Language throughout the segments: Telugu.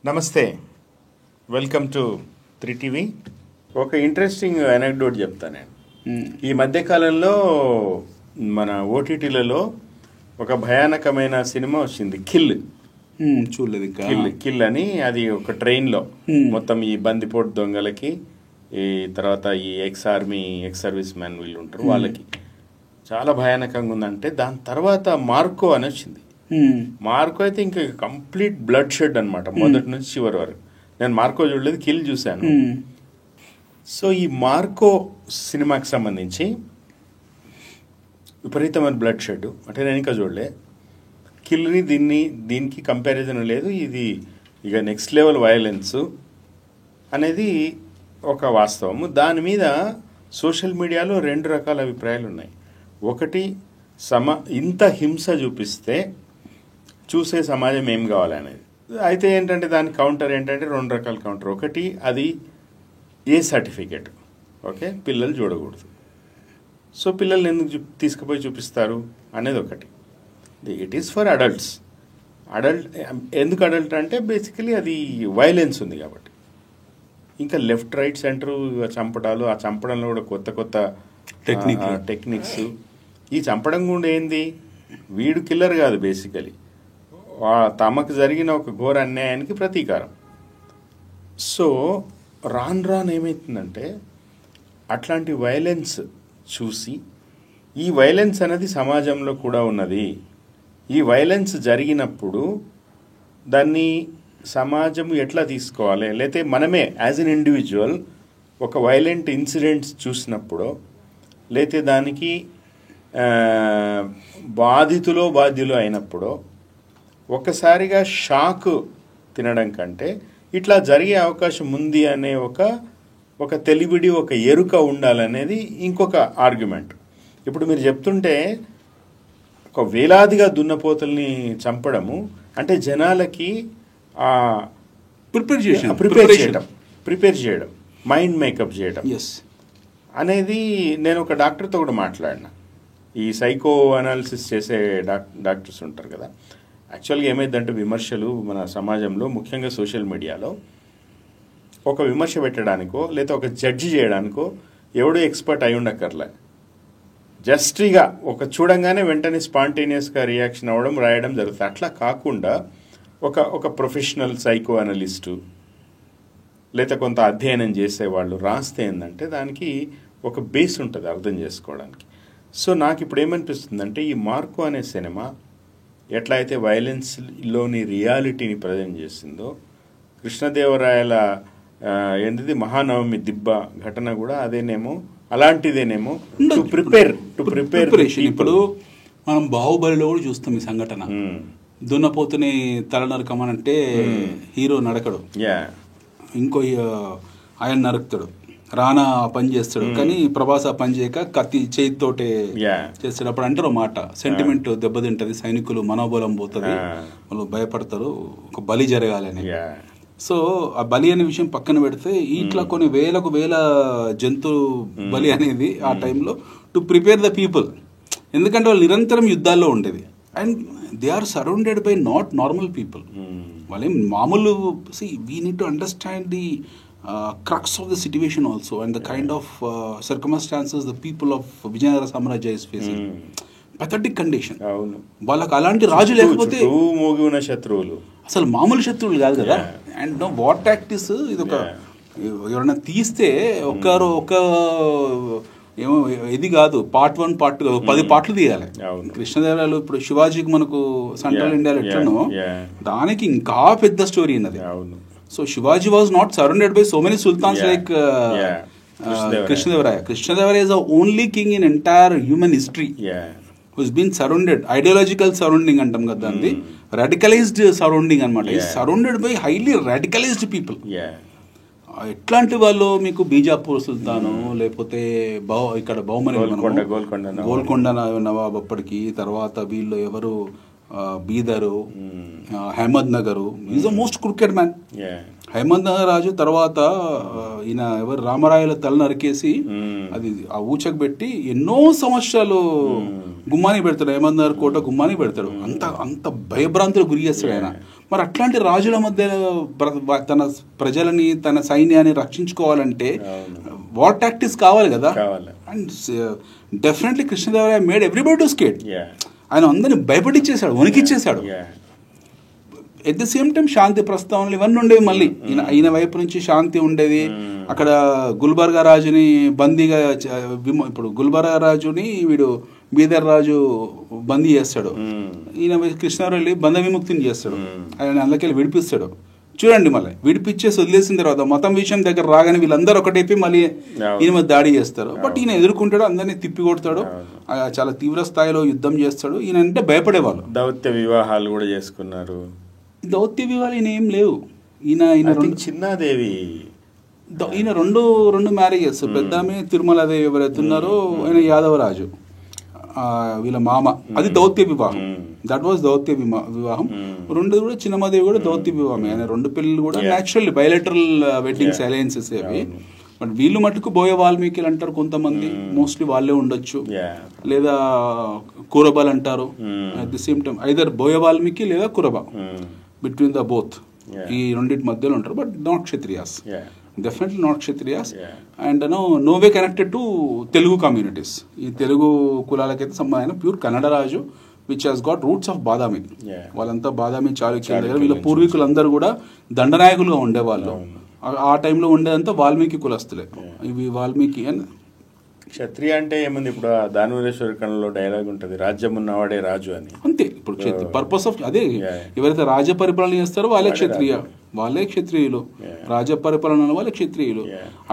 నమస్తే, వెల్కమ్ టు 3TV. ఒక ఇంట్రెస్టింగ్ అనెక్డోట్ చెప్తాను నేను. ఈ మధ్యకాలంలో మన ఓటీటీలలో ఒక భయానకమైన సినిమా వచ్చింది, కిల్. చూడలేదు ఇంకా. కిల్ అని. అది ఒక ట్రైన్లో మొత్తం ఈ బందిపోటు దొంగలకి, ఈ తర్వాత ఈ ఎక్స్ సర్వీస్ మ్యాన్ వీళ్ళు ఉంటారు, వాళ్ళకి చాలా భయానకంగా ఉందంటే దాని తర్వాత మార్కో అని వచ్చింది. మార్కో అయితే ఇంకా కంప్లీట్ బ్లడ్ షెడ్ అనమాట, మొదటి నుంచి చివరి వరకు. నేను మార్కో చూడలేదు, కిల్ చూశాను. సో ఈ మార్కో సినిమాకి సంబంధించి విపరీతమైన బ్లడ్ షెడ్ అంటే నేను ఇంకా చూడలే. కిల్ని దీనికి కంపారిజన్ లేదు. ఇది ఇక నెక్స్ట్ లెవెల్ వయలెన్స్ అనేది ఒక వాస్తవము. దాని మీద సోషల్ మీడియాలో రెండు రకాల అభిప్రాయాలు ఉన్నాయి. ఒకటి, ఇంత హింస చూపిస్తే చూసే సమాజం ఏం కావాలనేది. అయితే ఏంటంటే దాని కౌంటర్ ఏంటంటే రెండు రకాల కౌంటర్. ఒకటి, అది ఏ సర్టిఫికేట్, ఓకే, పిల్లలు చూడకూడదు. సో పిల్లల్ని ఎందుకు తీసుకుపోయి చూపిస్తారు అనేది ఒకటి. It is for adults. ఎందుకు అడల్ట్ అంటే బేసికలీ అది వైలెన్స్ ఉంది కాబట్టి. ఇంకా లెఫ్ట్ రైట్ సెంటర్ చంపడాలు, ఆ చంపడంలో కూడా కొత్త కొత్త టెక్నిక్స్. ఈ చంపడం కూడా ఏంది, వీడు కిల్లర్ కాదు, బేసికలీ తమకు జరిగిన ఒక ఘోర అన్యాయానికి ప్రతీకారం. సో రాను ఏమవుతుందంటే అట్లాంటి వైలెన్స్ చూసి, ఈ వైలెన్స్ అనేది సమాజంలో కూడా ఉన్నది, ఈ వైలెన్స్ జరిగినప్పుడు దాన్ని సమాజం ఎట్లా తీసుకోవాలి, లేకపోతే మనమే యాజ్ ఎన్ ఇండివిజువల్ ఒక వైలెంట్ ఇన్సిడెంట్స్ చూసినప్పుడు, లేకపోతే దానికి బాధ్యులు అయినప్పుడు ఒక్కసారిగా షాక్ తినడం కంటే ఇట్లా జరిగే అవకాశం ఉంది అనే ఒక తెలివిడి, ఒక ఎరుక ఉండాలనేది ఇంకొక ఆర్గ్యుమెంట్. ఇప్పుడు మీరు చెప్తుంటే ఒక వేలాదిగా దున్నపోతుల్ని చంపడము అంటే జనాలకి ప్రిపేర్ చేయడం, మైండ్ మేకప్ చేయడం అనేది. నేను ఒక డాక్టర్తో కూడా మాట్లాడినా. ఈ సైకో అనాలిసిస్ చేసే డాక్టర్స్ ఉంటారు కదా. యాక్చువల్గా ఏమైందంటే విమర్శలు మన సమాజంలో, ముఖ్యంగా సోషల్ మీడియాలో, ఒక విమర్శ పెట్టడానికో లేదా ఒక జడ్జి చేయడానికో ఎవడో ఎక్స్పర్ట్ అయి ఉండక్కర్లే. జస్ట్ ఇక ఒక చూడంగానే వెంటనే స్పాంటేనియస్గా రియాక్షన్ అవ్వడం, రాయడం జరుగుతుంది. అట్లా కాకుండా ఒక ప్రొఫెషనల్ సైకో అనలిస్టు లేదా కొంత అధ్యయనం చేసేవాళ్ళు రాస్తే ఏంటంటే దానికి ఒక బేస్ ఉంటుంది అర్థం చేసుకోవడానికి. సో నాకు ఇప్పుడు ఏమనిపిస్తుందంటే ఈ మార్కో అనే సినిమా ఎట్లా అయితే వైలెన్స్లోని రియాలిటీని ప్రజెంట్ చేసిందో, కృష్ణదేవరాయల ఏంటిది మహానవమి దిబ్బ ఘటన కూడా అదేనేమో, అలాంటిదేనేమో. To prepare. ఇప్పుడు మనం బాహుబలిలో కూడా చూస్తాం ఈ సంఘటన. దున్నపోతుని తల నరకమనంటే హీరో నరకడు, ఇంకో ఆయన నరుకుతాడు. రానా పని చేస్తాడు, కానీ ప్రభాస్ ఆ పని చేయక కత్తి చేతితోటే చేస్తాడు. అప్పుడు అంటారు మాట, సెంటిమెంట్ దెబ్బతింటది, సైనికులు మనోబలం పోతుంది, వాళ్ళు భయపడతారు, ఒక బలి జరగాలని. సో ఆ బలి అనే విషయం పక్కన పెడితే ఇట్లా కొన్ని వేల జంతు బలి అనేది ఆ టైంలో టు ప్రిపేర్ ద పీపుల్. ఎందుకంటే వాళ్ళు నిరంతరం యుద్ధాల్లో ఉండేది. And they are surrounded by not normal people. వాళ్ళేం మామూలు. We need to understand the crux of the situation also and the kind of circumstances the people of Vijayanagara Samarajya is facing. Pathetic condition. వాళ్ళకి అలాంటి రాజు లేకపోతే మోగిన శత్రువులు అసలు మామూలు శత్రువులు కాదు కదా. అండ్ నో వాట్ టాక్టిస్ ఇది. ఒక ఎవరైనా తీస్తే ఒక ఏమో ఇది కాదు, పార్ట్ 1 పార్ట్ 2 10 పార్ట్లు తీయాలి. కృష్ణదేవరాయలు ఇప్పుడు శివాజీకి మనకు సెంట్రల్ ఇండియాలో ఎట్లనో దానికి ఇంకా పెద్ద స్టోరీ ఉన్నది. So Shivaji was not surrounded by so many sultans like Krishnadevaraya. Krishnadevaraya is the only king in entire human history who's been surrounded, ideological surrounding antam kada andi, radicalized surrounding anamata. He is surrounded by highly radicalized people. ఎట్లాంటి వాళ్ళు మీకు బీజాపూర్ సుల్తాను, లేకపోతే ఇక్కడ బహుమని గోల్కొండ నవాబ్ అప్పటికి, తర్వాత వీళ్ళు ఎవరు Bidar, Ahmednagar. Is the most cricket man. Ahmednagar రాజు తర్వాత ఈయన ఎవరు రామరాయల తల నరికేసి అది ఆ ఊచకు పెట్టి ఎన్నో సంవత్సరాలు గుమ్మాని పెడతాడు. అహ్మద్ నగర్ కోట గుమ్మాని పెడతాడు. అంత భయభ్రాంతులు గురి చేస్తాడు ఆయన. మరి అట్లాంటి రాజుల మధ్య తన ప్రజలని తన సైన్యాన్ని రక్షించుకోవాలంటే వార్ టాక్టిక్స్ కావాలి కదా. And definitely Krishnadevaraya made everybody to scare. ఆయన అందరిని భయపడిచ్చేసాడు, వణికిచ్చేసాడు. ఎట్ ది సేమ్ టైం శాంతి ప్రస్తావనలు ఇవన్నీ ఉండేవి. మళ్ళీ ఈయన వైపు నుంచి శాంతి ఉండేది. అక్కడ గుల్బర్గా రాజుని బందీగా, ఇప్పుడు గుల్బర్గా రాజుని వీడు బీదర్ రాజు బందీ చేస్తాడు. ఈయన కృష్ణారెడ్డి బంధ విముక్తిని చేస్తాడు. ఆయన అందుకెళ్ళి విడిపిస్తాడు. చూడండి, మళ్ళీ విడిపించేసి వదిలేసిన తర్వాత మతం విషయం దగ్గర రాగానే వీళ్ళందరూ ఒకటైపోయి మళ్ళీ ఈయన మీద దాడి చేస్తారు. బట్ ఈయన ఎదుర్కొంటాడు, అందరినీ తిప్పి కొడతాడు, చాలా తీవ్ర స్థాయిలో యుద్ధం చేస్తాడు. ఈయన అంటే భయపడేవాళ్ళు. దౌత్య వివాహాలు కూడా చేసుకున్నారు. దౌత్య వివాహాలు ఈయన ఏం లేవు. ఈయన చిన్నాదేవి ఈయన రెండు మ్యారేజెస్. పెద్ద ఆమె తిరుమలాదేవి ఎవరైతే ఉన్నారో ఆయన యాదవరాజు వీళ్ళ మామ, అది దౌత్య వివాహం. దట్ వాజ్ దౌత్య వివాహం. రెండు కూడా చిన్నమ్మదేవి కూడా దౌత్య వివాహం. ఆయన రెండు పిల్లలు కూడా న్యాచురల్లీ బయలెటరల్ వెడ్డింగ్స్ అలయన్సెస్ అవి. బట్ వీళ్ళు మటుకు బోయ వాల్మీకిలు అంటారు కొంతమంది, మోస్ట్లీ వాళ్ళే ఉండొచ్చు, లేదా కురబాలు అంటారు. At the same time either Boya Valmiki లేదా కురబా, బిట్వీన్ ద బోత్, ఈ రెండింటి మధ్యలో ఉంటారు. But not Kshatriyas, definitely not Kshatriyas. And no way connected to Telugu communities. ఈ తెలుగు కులాలకైతే సంబంధించిన pure Kannada Raju which has got roots of Badami. వాళ్ళంతా బాదామి చాళుక్యుల దగ్గర, వీళ్ళ పూర్వీకులందరూ కూడా దండనాయకులుగా ఉండేవాళ్ళు. ఆ టైంలో ఉండేదంతా వాల్మీకి కులస్తులే. ఇవి వాల్మీకి అండ్ క్షత్రియ అంటే ఏముంది, ఇప్పుడు దానవీరేశ్వర కళలో డైలాగ్ ఉంటుంది, రాజ్యం ఉన్నవాడే రాజు అని. అంతే. ఇప్పుడు పర్పస్ ఆఫ్ అదే, ఎవరైతే రాజ్య పరిపాలన చేస్తారో వాళ్ళే క్షత్రియ, వాళ్ళే క్షత్రియులు. రాజ్య పరిపాలన వాళ్ళే క్షత్రియులు.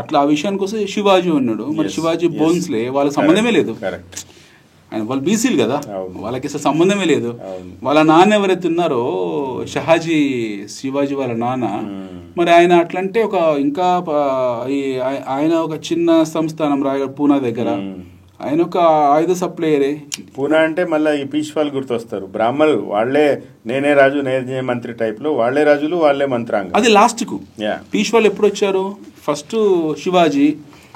అట్లా ఆ విషయానికి వస్తే శివాజీ ఉన్నాడు. మరి శివాజీ బోన్స్లే వాళ్ళకి సంబంధమే లేదు. ఆయన వాళ్ళు బీసీలు కదా, వాళ్ళకి అసలు సంబంధమే లేదు. వాళ్ళ నాన్న ఎవరైతే ఉన్నారో షహాజీ, శివాజీ వాళ్ళ నాన్న, మరి ఆయన అట్లంటే ఒక ఇంకా ఆయన ఒక చిన్న సంస్థానం రాయగఢ్ పూనా దగ్గర, ఆయన ఒక ఆయుధ సప్లయరే. పూనా అంటే మళ్ళీ ఈ పీష్వాలు గుర్తొస్తారు. బ్రాహ్మణులు వాళ్ళే నేనే రాజు నేనే మంత్రి టైప్ లో, వాళ్ళే రాజులు వాళ్ళే మంత్రాంగం. అది లాస్ట్ కు పీష్వాలు ఎప్పుడు వచ్చారు? ఫస్ట్ శివాజీ.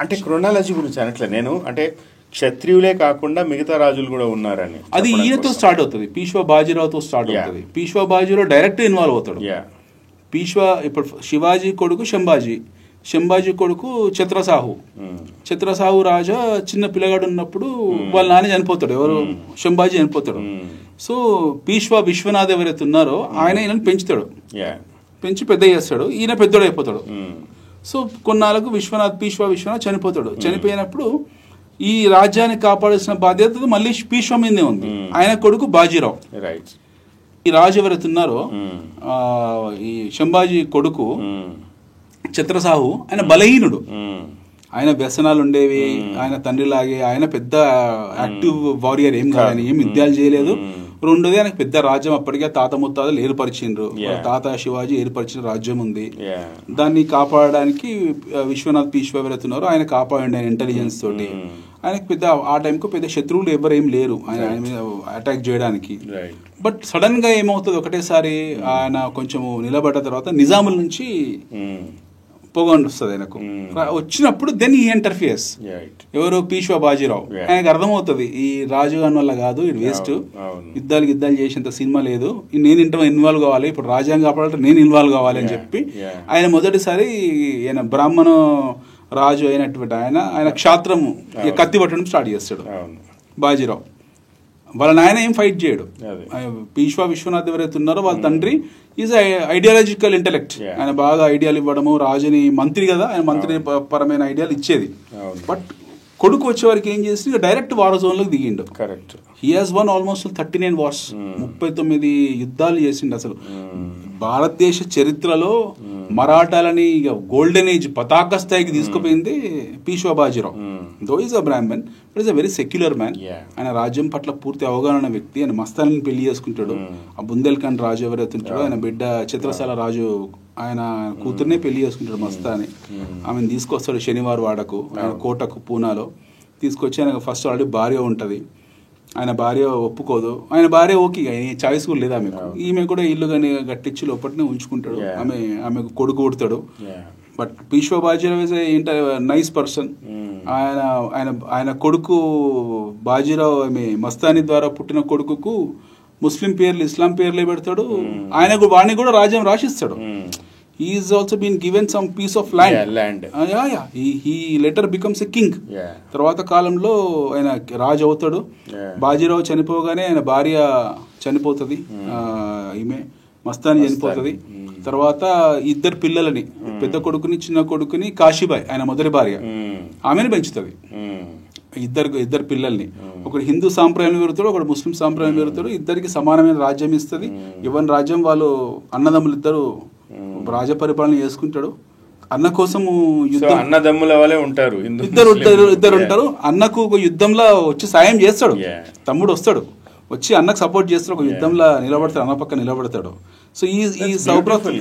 అంటే క్రోనాలజీ గురించి అనట్లే నేను, అంటే క్షత్రియులే కాకుండా మిగతా రాజులు కూడా ఉన్నారని. అది ఈయనతో స్టార్ట్ అవుతుంది, పీష్వా బాజీరావుతో స్టార్ట్ అవుతుంది. పీష్వా బాజీరావు డైరెక్ట్ ఇన్వాల్వ్ అవుతాడు. పీష్వా ఇప్పుడు శివాజీ కొడుకు శంభాజీ, శంభాజీ కొడుకు ఛత్రసాహు. ఛత్రసాహు రాజా చిన్న పిల్లగాడు ఉన్నప్పుడు వాళ్ళ నాన్న చనిపోతాడు. ఎవరు? శంభాజీ చనిపోతాడు. సో పీష్వా విశ్వనాథ్ ఎవరైతే ఉన్నారో ఆయన ఈయనను పెంచుతాడు, పెంచి పెద్ద చేస్తాడు. ఈయన పెద్దోడు అయిపోతాడు. సో కొన్నాళ్ళకు పీష్వా విశ్వనాథ్ చనిపోతాడు. చనిపోయినప్పుడు ఈ రాజ్యాన్ని కాపాడాల్సిన బాధ్యత మళ్ళీ పీష్వా మీదే ఉంది. ఆయన కొడుకు బాజీరావు. ఈ రాజు ఎవరైతే ఉన్నారో ఈ శంభాజీ కొడుకు ఛత్రసాహు, ఆయన బలహీనుడు. ఆయన వ్యసనాలు ఉండేవి. ఆయన తండ్రిలాగే ఆయన పెద్ద యాక్టివ్ వారియర్ ఏం కాదు. ఆయన ఏం యుద్ధాలు చేయలేదు. రెండోది ఆయనకు పెద్ద రాజ్యం అప్పటికే తాత ముత్తాతలు ఏర్పరిచిండ్రు. తాత శివాజీ ఏర్పరిచిన రాజ్యం ఉంది. దాన్ని కాపాడడానికి విశ్వనాథ్ పీష్వా ఎవరైతున్నారో ఆయన కాపాడండి ఆయన ఇంటెలిజెన్స్ తోటి. ఆయనకు పెద్ద ఆ టైంకు పెద్ద శత్రువులు ఎవరేం లేరు ఆయన మీద అటాక్ చేయడానికి. బట్ సడన్ గా ఏమవుతుంది, ఒకటేసారి ఆయన కొంచెం నిలబడ్డ తర్వాత నిజాముల నుంచి పొగ వస్తుంది ఆయనకు. వచ్చినప్పుడు దెన్ ఈ ఇంటర్ఫియర్స్ ఎవరు? పీష్వా బాజీరావు. ఆయనకు అర్థమవుతుంది ఈ రాజుగాని వల్ల కాదు, ఇది వేస్ట్, యుద్ధాలు చేసేంత సినిమా లేదు, నేను ఇన్వాల్వ్ కావాలి, ఇప్పుడు రాజ్యాంగం కాపాడాలంటే నేను ఇన్వాల్వ్ కావాలి అని చెప్పి ఆయన మొదటిసారి ఆయన బ్రాహ్మణ రాజు అయినటువంటి ఆయన క్షాత్రము కత్తి పట్టడం స్టార్ట్ చేస్తాడు బాజీరావు. వాళ్ళ నాయన ఏం ఫైట్ చేయడు. పీష్వా విశ్వనాథ్ ఎవరైతే ఉన్నారో వాళ్ళ తండ్రి ఈజ్ ఐడియాలజికల్ ఇంటెలెక్ట్. ఆయన బాగా ఐడియాలు ఇవ్వడము, రాజుని మంత్రి కదా, ఆయన మంత్రి పరమైన ఐడియాలు ఇచ్చేది. బట్ కొడుకు వచ్చేవారికి ఏం చేసి డైరెక్ట్ వార్ జోన్ లోకి దిగిండు. Correct. He has won almost 39 wars, 39 యుద్ధాలు చేసిండు. అసలు భారతదేశ చరిత్రలో మరాఠాలని ఇక గోల్డెన్ ఏజ్ పతాక స్థాయికి తీసుకుపోయింది Peshwa Bajirao. Though is a Brahmin, but is a very secular man. ఆయన రాజ్యం పట్ల పూర్తి అవగాహన వ్యక్తి. ఆయన మస్తాన్ని పెళ్లి చేసుకుంటాడు. ఆ బుందేల్ఖండ్ రాజు ఎవరైతే ఉంటాడో ఆయన బిడ్డ ఛత్రసాల రాజు ఆయన కూతుర్నే పెళ్లి చేసుకుంటాడు మస్తాని. ఆమెను తీసుకొస్తాడు శనివారం వాడకు, ఆయన కోటకు పూనాలో తీసుకొచ్చి ఆయన ఫస్ట్ ఆల్రెడీ భార్య ఉంటుంది. ఆయన భార్య ఒప్పుకోదు, ఆయన భార్య ఓకే, చాయిస్ కూడా లేదు ఆమెకు. ఈమె కూడా ఇల్లు కానీ కట్టించి లోపలనే ఉంచుకుంటాడు. ఆమెకు కొడుకు పుడతాడు. But Peshwa Bajirao is nice person. ఆయన ఆయన ఆయన కొడుకు బాజీరావు ఆమె మస్తానీ ద్వారా పుట్టిన కొడుకుకు ముస్లిం పేర్లు ఇస్లాం పేర్లే పెడతాడు. ఆయనకు వాడిని కూడా రాజ్యం రాసిస్తాడు. He is also been given some piece of land. He later becomes a king. తర్వాత కాలంలో ఆయన రాజు అవుతాడు. బాజీరావు చనిపోగానే ఆయన భార్య చనిపోతుంది, ఈమె మస్తాని చనిపోతుంది. తర్వాత ఇద్దరు పిల్లలని, పెద్ద కొడుకుని చిన్న కొడుకుని కాశీబాయ్ ఆయన మొదటి భార్య ఆమెను పెంచుతుంది. ఇద్దరు పిల్లల్ని, ఒకడు హిందూ సాంప్రదాయం పెరుగుతాడు, ఒకడు ముస్లిం సాంప్రదాయం పెరుగుతాడు. ఇద్దరికి సమానమైన రాజ్యం ఇస్తుంది. ఇవన్న రాజ్యం వాళ్ళు అన్నదమ్ములు ఇద్దరు రాజ పరిపాలన చేసుకుంటాడు. అన్న కోసము యుద్ధం, అన్నదమ్ముల వాళ్ళే ఉంటారు, ఇద్దరు ఉంటారు. అన్నకు ఒక యుద్ధంలో వచ్చి సాయం చేస్తాడు, తమ్ముడు వస్తాడు వచ్చి అన్నకు సపోర్ట్ చేస్తాడు, ఒక యుద్ధంలో నిలబడతాడు, అన్న పక్క నిలబడతాడు. సో ఈ సౌబ్రఫుల్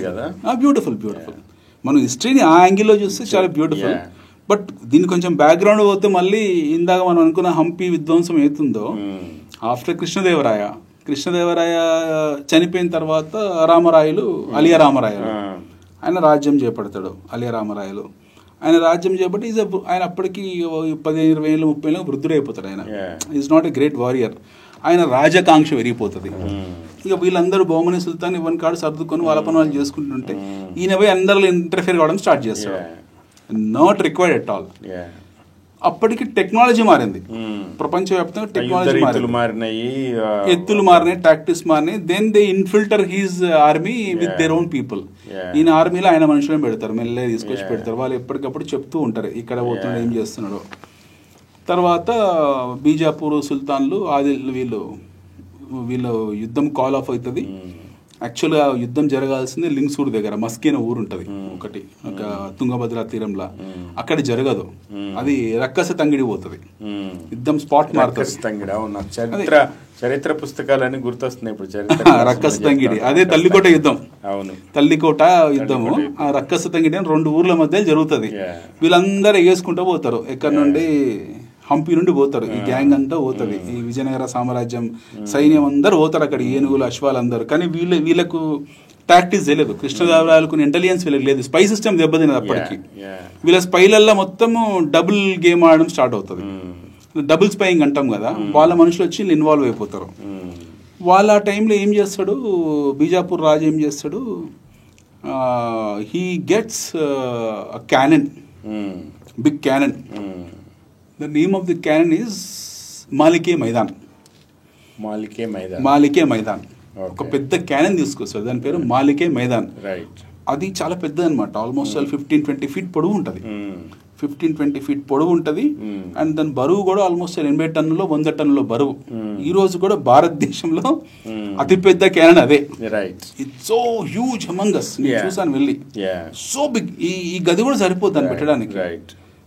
బ్యూటిఫుల్. మనం హిస్టరీని ఆ యాంగిల్లో చూస్తే చాలా బ్యూటిఫుల్. బట్ దీని కొంచెం బ్యాక్గ్రౌండ్ పోతే మళ్ళీ ఇందాక మనం అనుకున్న హంపి విధ్వంసం ఏతుందో ఆఫ్టర్ కృష్ణదేవరాయ చనిపోయిన తర్వాత అలియా రామరాయలు ఆయన రాజ్యం చేపడతాడు. అలియా రామరాయలు ఆయన రాజ్యం చేపట్టి ఆయన అప్పటికి 15-20 ఏళ్ళు 30 ఏళ్ళకి వృద్ధుడు అయిపోతాడు. ఆయన is not a great warrior. ఆయన రాజకాంక్ష పెరిగిపోతుంది. ఇక వీళ్ళందరూ బహుమని సుల్తాన్ ఇవన్నీ కాడు సర్దుకొని వాళ్ళ పని వాళ్ళు చేసుకుంటుంటే ఈయన పోయి అందరిలో ఇంటర్ఫియర్ కావడం స్టార్ట్ చేస్తాడు. Not required at all. అప్పటికి టెక్నాలజీ మారింది, ప్రపంచవ్యాప్తంగా టెక్నాలజీ మారినాయి, ఎత్తులు మారినాయి, టాక్టిక్స్ మారినాయి. Then they infilter his army with their own people. ఈయన ఆర్మీలో ఆయన మనుషులను పెడతారు, మెల్లగా తీసుకొచ్చి పెడతారు. వాళ్ళు ఎప్పటికప్పుడు చెప్తూ ఉంటారు ఇక్కడ పోతున్నాడు, ఏం చేస్తున్నాడు. తర్వాత బీజాపూర్ సుల్తాన్లు వీళ్ళు యుద్ధం కాల్ ఆఫ్ అవుతుంది. యాక్చువల్గా యుద్ధం జరగాల్సింది లింగ్సూర్ దగ్గర, మస్కీన ఊరు ఉంటుంది ఒకటి, ఒక తుంగభద్ర తీరంలో. అక్కడ జరగదు, అది రక్కస తంగిడి పోతుంది. యుద్ధం స్పాట్ మారుతుంది. చరిత్ర పుస్తకాలన్నీ గుర్తొస్తున్నాయి ఇప్పుడు. రక్కస తంగిడి అదే తల్లికోట యుద్ధం. అవును, తల్లికోట యుద్ధము. ఆ రక్కస తంగిడి అని 2 ఊర్ల మధ్య జరుగుతుంది. వీళ్ళందరూ ఎగేసుకుంటూ పోతారు. ఎక్కడి నుండి హంపి నుండి పోతారు, ఈ గ్యాంగ్ అంతా పోతుంది. ఈ విజయనగర సామ్రాజ్యం సైన్యం అందరు పోతారు అక్కడ, ఏనుగులు అశ్వాలు అందరు. కానీ వీళ్ళకు టాక్టిక్స్ తెలియదు. కృష్ణదేవరాయలకు ఇంటెలిజెన్స్ వీళ్ళకి లేదు. స్పై సిస్టమ్ దెబ్బతినది అప్పటికి. వీళ్ళ స్పైలల్లో మొత్తము డబుల్ గేమ్ ఆడడం స్టార్ట్ అవుతుంది. డబుల్ స్పైయింగ్ అంటాం కదా, వాళ్ళ మనుషులు వచ్చి ఇన్వాల్వ్ అయిపోతారు. వాళ్ళ ఆ టైంలో ఏం చేస్తాడు బీజాపూర్ రాజు, ఏం చేస్తాడు, he gets cannon, big cannon. The name of the cannon is Malik-e Maidan. ఒక పెద్ద క్యానన్ తీసుకొస్తారు, దాని పేరు మాలికే మైదాన్. అది చాలా పెద్దది అనమాట. ఆల్మోస్ట్ 15-20 ఫీట్ పొడవు ఉంటుంది. 15-20 ఫీట్ పొడవు ఉంటుంది. అండ్ దాని బరువు కూడా ఆల్మోస్ట్ 80 టన్నులో 100 టన్నుల బరువు. ఈ రోజు కూడా భారతదేశంలో అతిపెద్ద క్యానన్ అదే. It's so huge among us. నేను చూసాను వెళ్ళి, సో బిగ్. ఈ గది కూడా సరిపోద్ది దాన్ని పెట్టడానికి.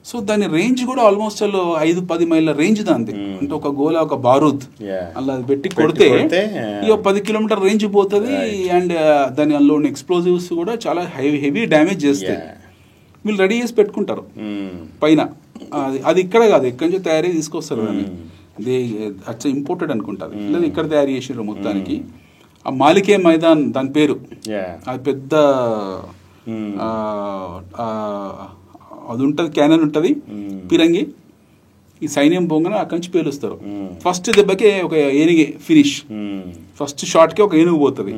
సో దాని రేంజ్ కూడా ఆల్మోస్ట్ 5-10 మైళ్ళ రేంజ్ దాంది. అంటే ఒక గోలా, ఒక బారూద్ అలా పెట్టి కొడితే ఇక 10 కిలోమీటర్ రేంజ్ పోతుంది. అండ్ దాని అందులో ఉన్న ఎక్స్ప్లోజివ్స్ కూడా చాలా హెవీ డ్యామేజ్ చేస్తాయి. వీళ్ళు రెడీ చేసి పెట్టుకుంటారు పైన. అది ఇక్కడ కాదు, ఎక్కడి నుంచి తయారీ తీసుకొస్తారు దాన్ని. అది ఇంపోర్టెడ్ అనుకుంటారు, లేదా ఇక్కడ తయారు చేసారు మొత్తానికి. ఆ మాలికే మైదాన్ దాని పేరు. అది పెద్ద అది ఉంటుంది, క్యానన్ ఉంటుంది, పిరంగి. ఈ సైన్యం పొంగన అక్కడి నుంచి పేలుస్తారు. ఫస్ట్ దెబ్బకే ఒక ఏనుగు ఫినిష్, ఫస్ట్ షాట్కి ఒక ఏనుగు పోతుంది.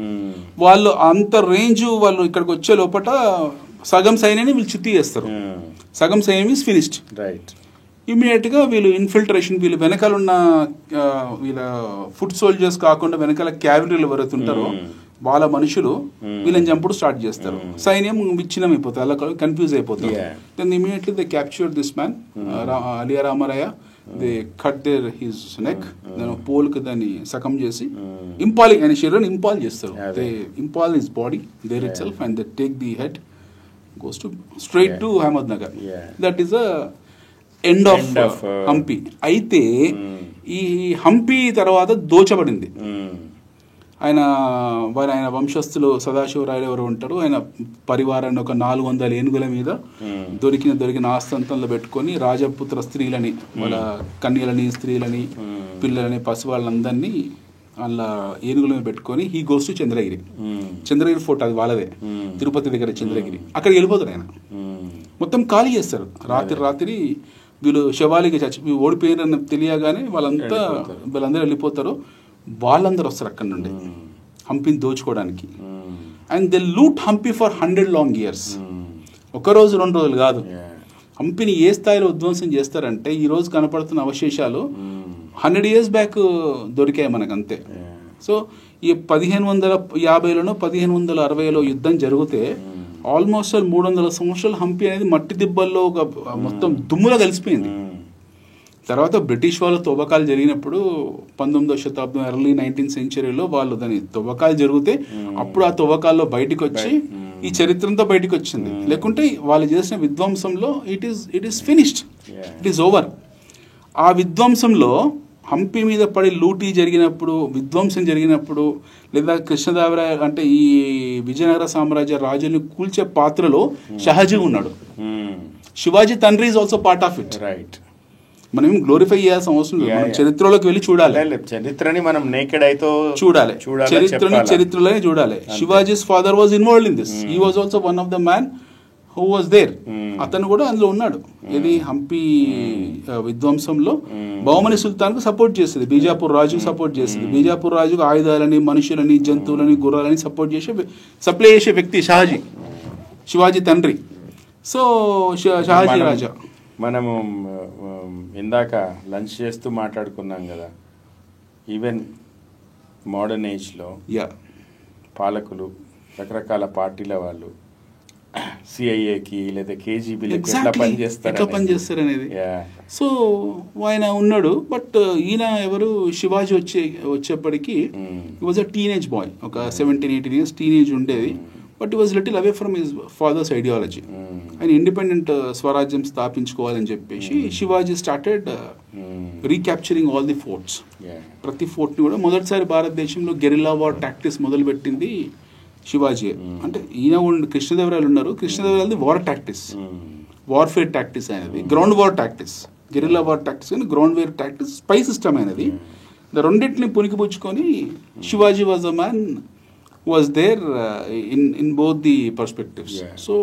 వాళ్ళు అంత రేంజ్, వాళ్ళు ఇక్కడికి వచ్చే లోపల సగం సైన్యాన్ని వీళ్ళు చిత్తి చేస్తారు. సగం సైన్యం ఈజ్ ఫినిష్డ్. ఇమీడియట్గా వీళ్ళు ఇన్ఫిల్ట్రేషన్, వీళ్ళు వెనకాల ఉన్న వీళ్ళ ఫుట్ సోల్జర్స్ కాకుండా వెనకాల క్యావలరీలు ఎవరైతే ఉంటారో వాళ్ళ మనుషులు వీళ్ళని చంపుడు స్టార్ట్ చేస్తారు. సైన్యం విచ్ఛిన్నం అయిపోతుంది, అలా కన్ఫ్యూజ్ అయిపోతారు. Then immediately they capture this man alias Ramaraya. They cut there his neck, దాని పోల్కి దాన్ని సకం చేసి ఇంపాలింగ్, ఆయన శరీరాన్ని ఇంపాల్ చేస్తారు. They impale his body there itself and they take the head, goes to straight to Ahmednagar. That is the end of Hampi. అయితే ఈ హంపి తర్వాత దోచబడింది. ఆయన వంశస్థులు సదాశివరాయలు ఎవరు ఉంటారు, ఆయన పరివారాన్ని ఒక 400 ఏనుగుల మీద దొరికిన ఆస్తంతంలో పెట్టుకొని రాజపుత్ర స్త్రీలని, వాళ్ళ కన్యలని, స్త్రీలని, పిల్లలని, పశు వాళ్ళందరినీ అలా ఏనుగుల మీద పెట్టుకొని he goes to Chandragiri fort, అది వాళ్ళదే, తిరుపతి దగ్గర చంద్రగిరి. అక్కడికి వెళ్ళిపోతారు. ఆయన మొత్తం ఖాళీ చేస్తారు. రాత్రి వీళ్ళు శవాలికి ఓడిపోయారని తెలియగానే వీళ్ళందరూ వెళ్ళిపోతారు. వాళ్ళందరూ వస్తారు అక్కడ నుండి హంపిని దోచుకోవడానికి. And they loot Hampi for 100 long years. ఒక రోజు 2 రోజులు కాదు. హంపిని ఏ స్థాయిలో ఉధ్వంసం చేస్తారంటే ఈ రోజు కనపడుతున్న అవశేషాలు 100 years బ్యాక్ దొరికాయి మనకు, అంతే. సో ఈ 1550లోనో 1560లో యుద్ధం జరిగితే ఆల్మోస్ట్ 300 సంవత్సరాలు హంపి అనేది మట్టి దిబ్బల్లో ఒక మొత్తం దుమ్ములో కలిసిపోయింది. తర్వాత బ్రిటిష్ వాళ్ళ తవ్వకాలు జరిగినప్పుడు 19వ శతాబ్దం ఎర్లీ 19th centuryలో వాళ్ళు దాని తవ్వకాలు జరిగితే అప్పుడు ఆ తవ్వకాల్లో బయటకు వచ్చి ఈ చరిత్రంతో బయటకు వచ్చింది. లేకుంటే వాళ్ళు చేసిన విధ్వంసంలో it is finished, it is over. ఆ విధ్వంసంలో హంపి మీద పడి లూటీ జరిగినప్పుడు, విధ్వంసం జరిగినప్పుడు, లేదా కృష్ణదేవరాయ అంటే ఈ విజయనగర సామ్రాజ్య రాజుని కూల్చే పాత్రలో షహాజీ ఉన్నాడు. శివాజీ తండ్రి is also part of it. Right. మనం గ్లోరిఫై చేయాల్సిన అవసరం లేదు. మనం చరిత్రలోకి వెళ్ళి చూడాలి. చరిత్రని మనం నేకెడ్ అయితే చూడాలి. చరిత్రలోనే చూడాలి. Shivaji's father was involved in this. He was also one of the man who was there. అతను కూడా అందులో ఉన్నాడు. ఇది హంపి విధ్వంసంలో బహుమని సుల్తాన్ కు సపోర్ట్ చేస్తుంది, బీజాపూర్ రాజుకు సపోర్ట్ చేస్తుంది. బీజాపూర్ రాజుకు ఆయుధాలని, మనుషులని, జంతువులని, గుర్రాలని సప్లై చేసే వ్యక్తి షాజీ, శివాజీ తండ్రి. సో షాజీ రాజా మనము ఇందాక లంచ్ చేస్తూ మాట్లాడుకున్నాం కదా, ఈవెన్ మోడర్న్ ఏజ్లో పాలకులు, రకరకాల పార్టీల వాళ్ళు సిఐఏకి లేదా కేజీబీలకి ఎట్లా పనిచేస్తారు అనేది. సో ఆయన ఉన్నాడు. బట్ ఈయన ఎవరు, శివాజీ వచ్చేప్పటికి వాజ్ అ టీనేజ్ బాయ్, ఒక 17-18 years టీనేజ్ ఉండేది. But was little away from his father's ideology. ఆయన ఇండిపెండెంట్ స్వరాజ్యం స్థాపించుకోవాలని చెప్పేసి Shivaji started recapturing all the forts. ప్రతి ఫోర్ట్ని కూడా మొదటిసారి భారతదేశంలో గెరిల్లా వార్ టాక్టిక్స్ మొదలుపెట్టింది శివాజీ. అంటే ఈయన కృష్ణదేవరాయలు ఉన్నారు. కృష్ణదేవరాయలది వార్ టాక్టిక్స్, వార్ఫేర్ టాక్టిక్స్ అనేది, ground war tactics, guerrilla war tactics కానీ ground war tactics, spy system అనేది. రెండింటిని పునికిపుచ్చుకొని Shivaji was a man was there in both the perspectives. So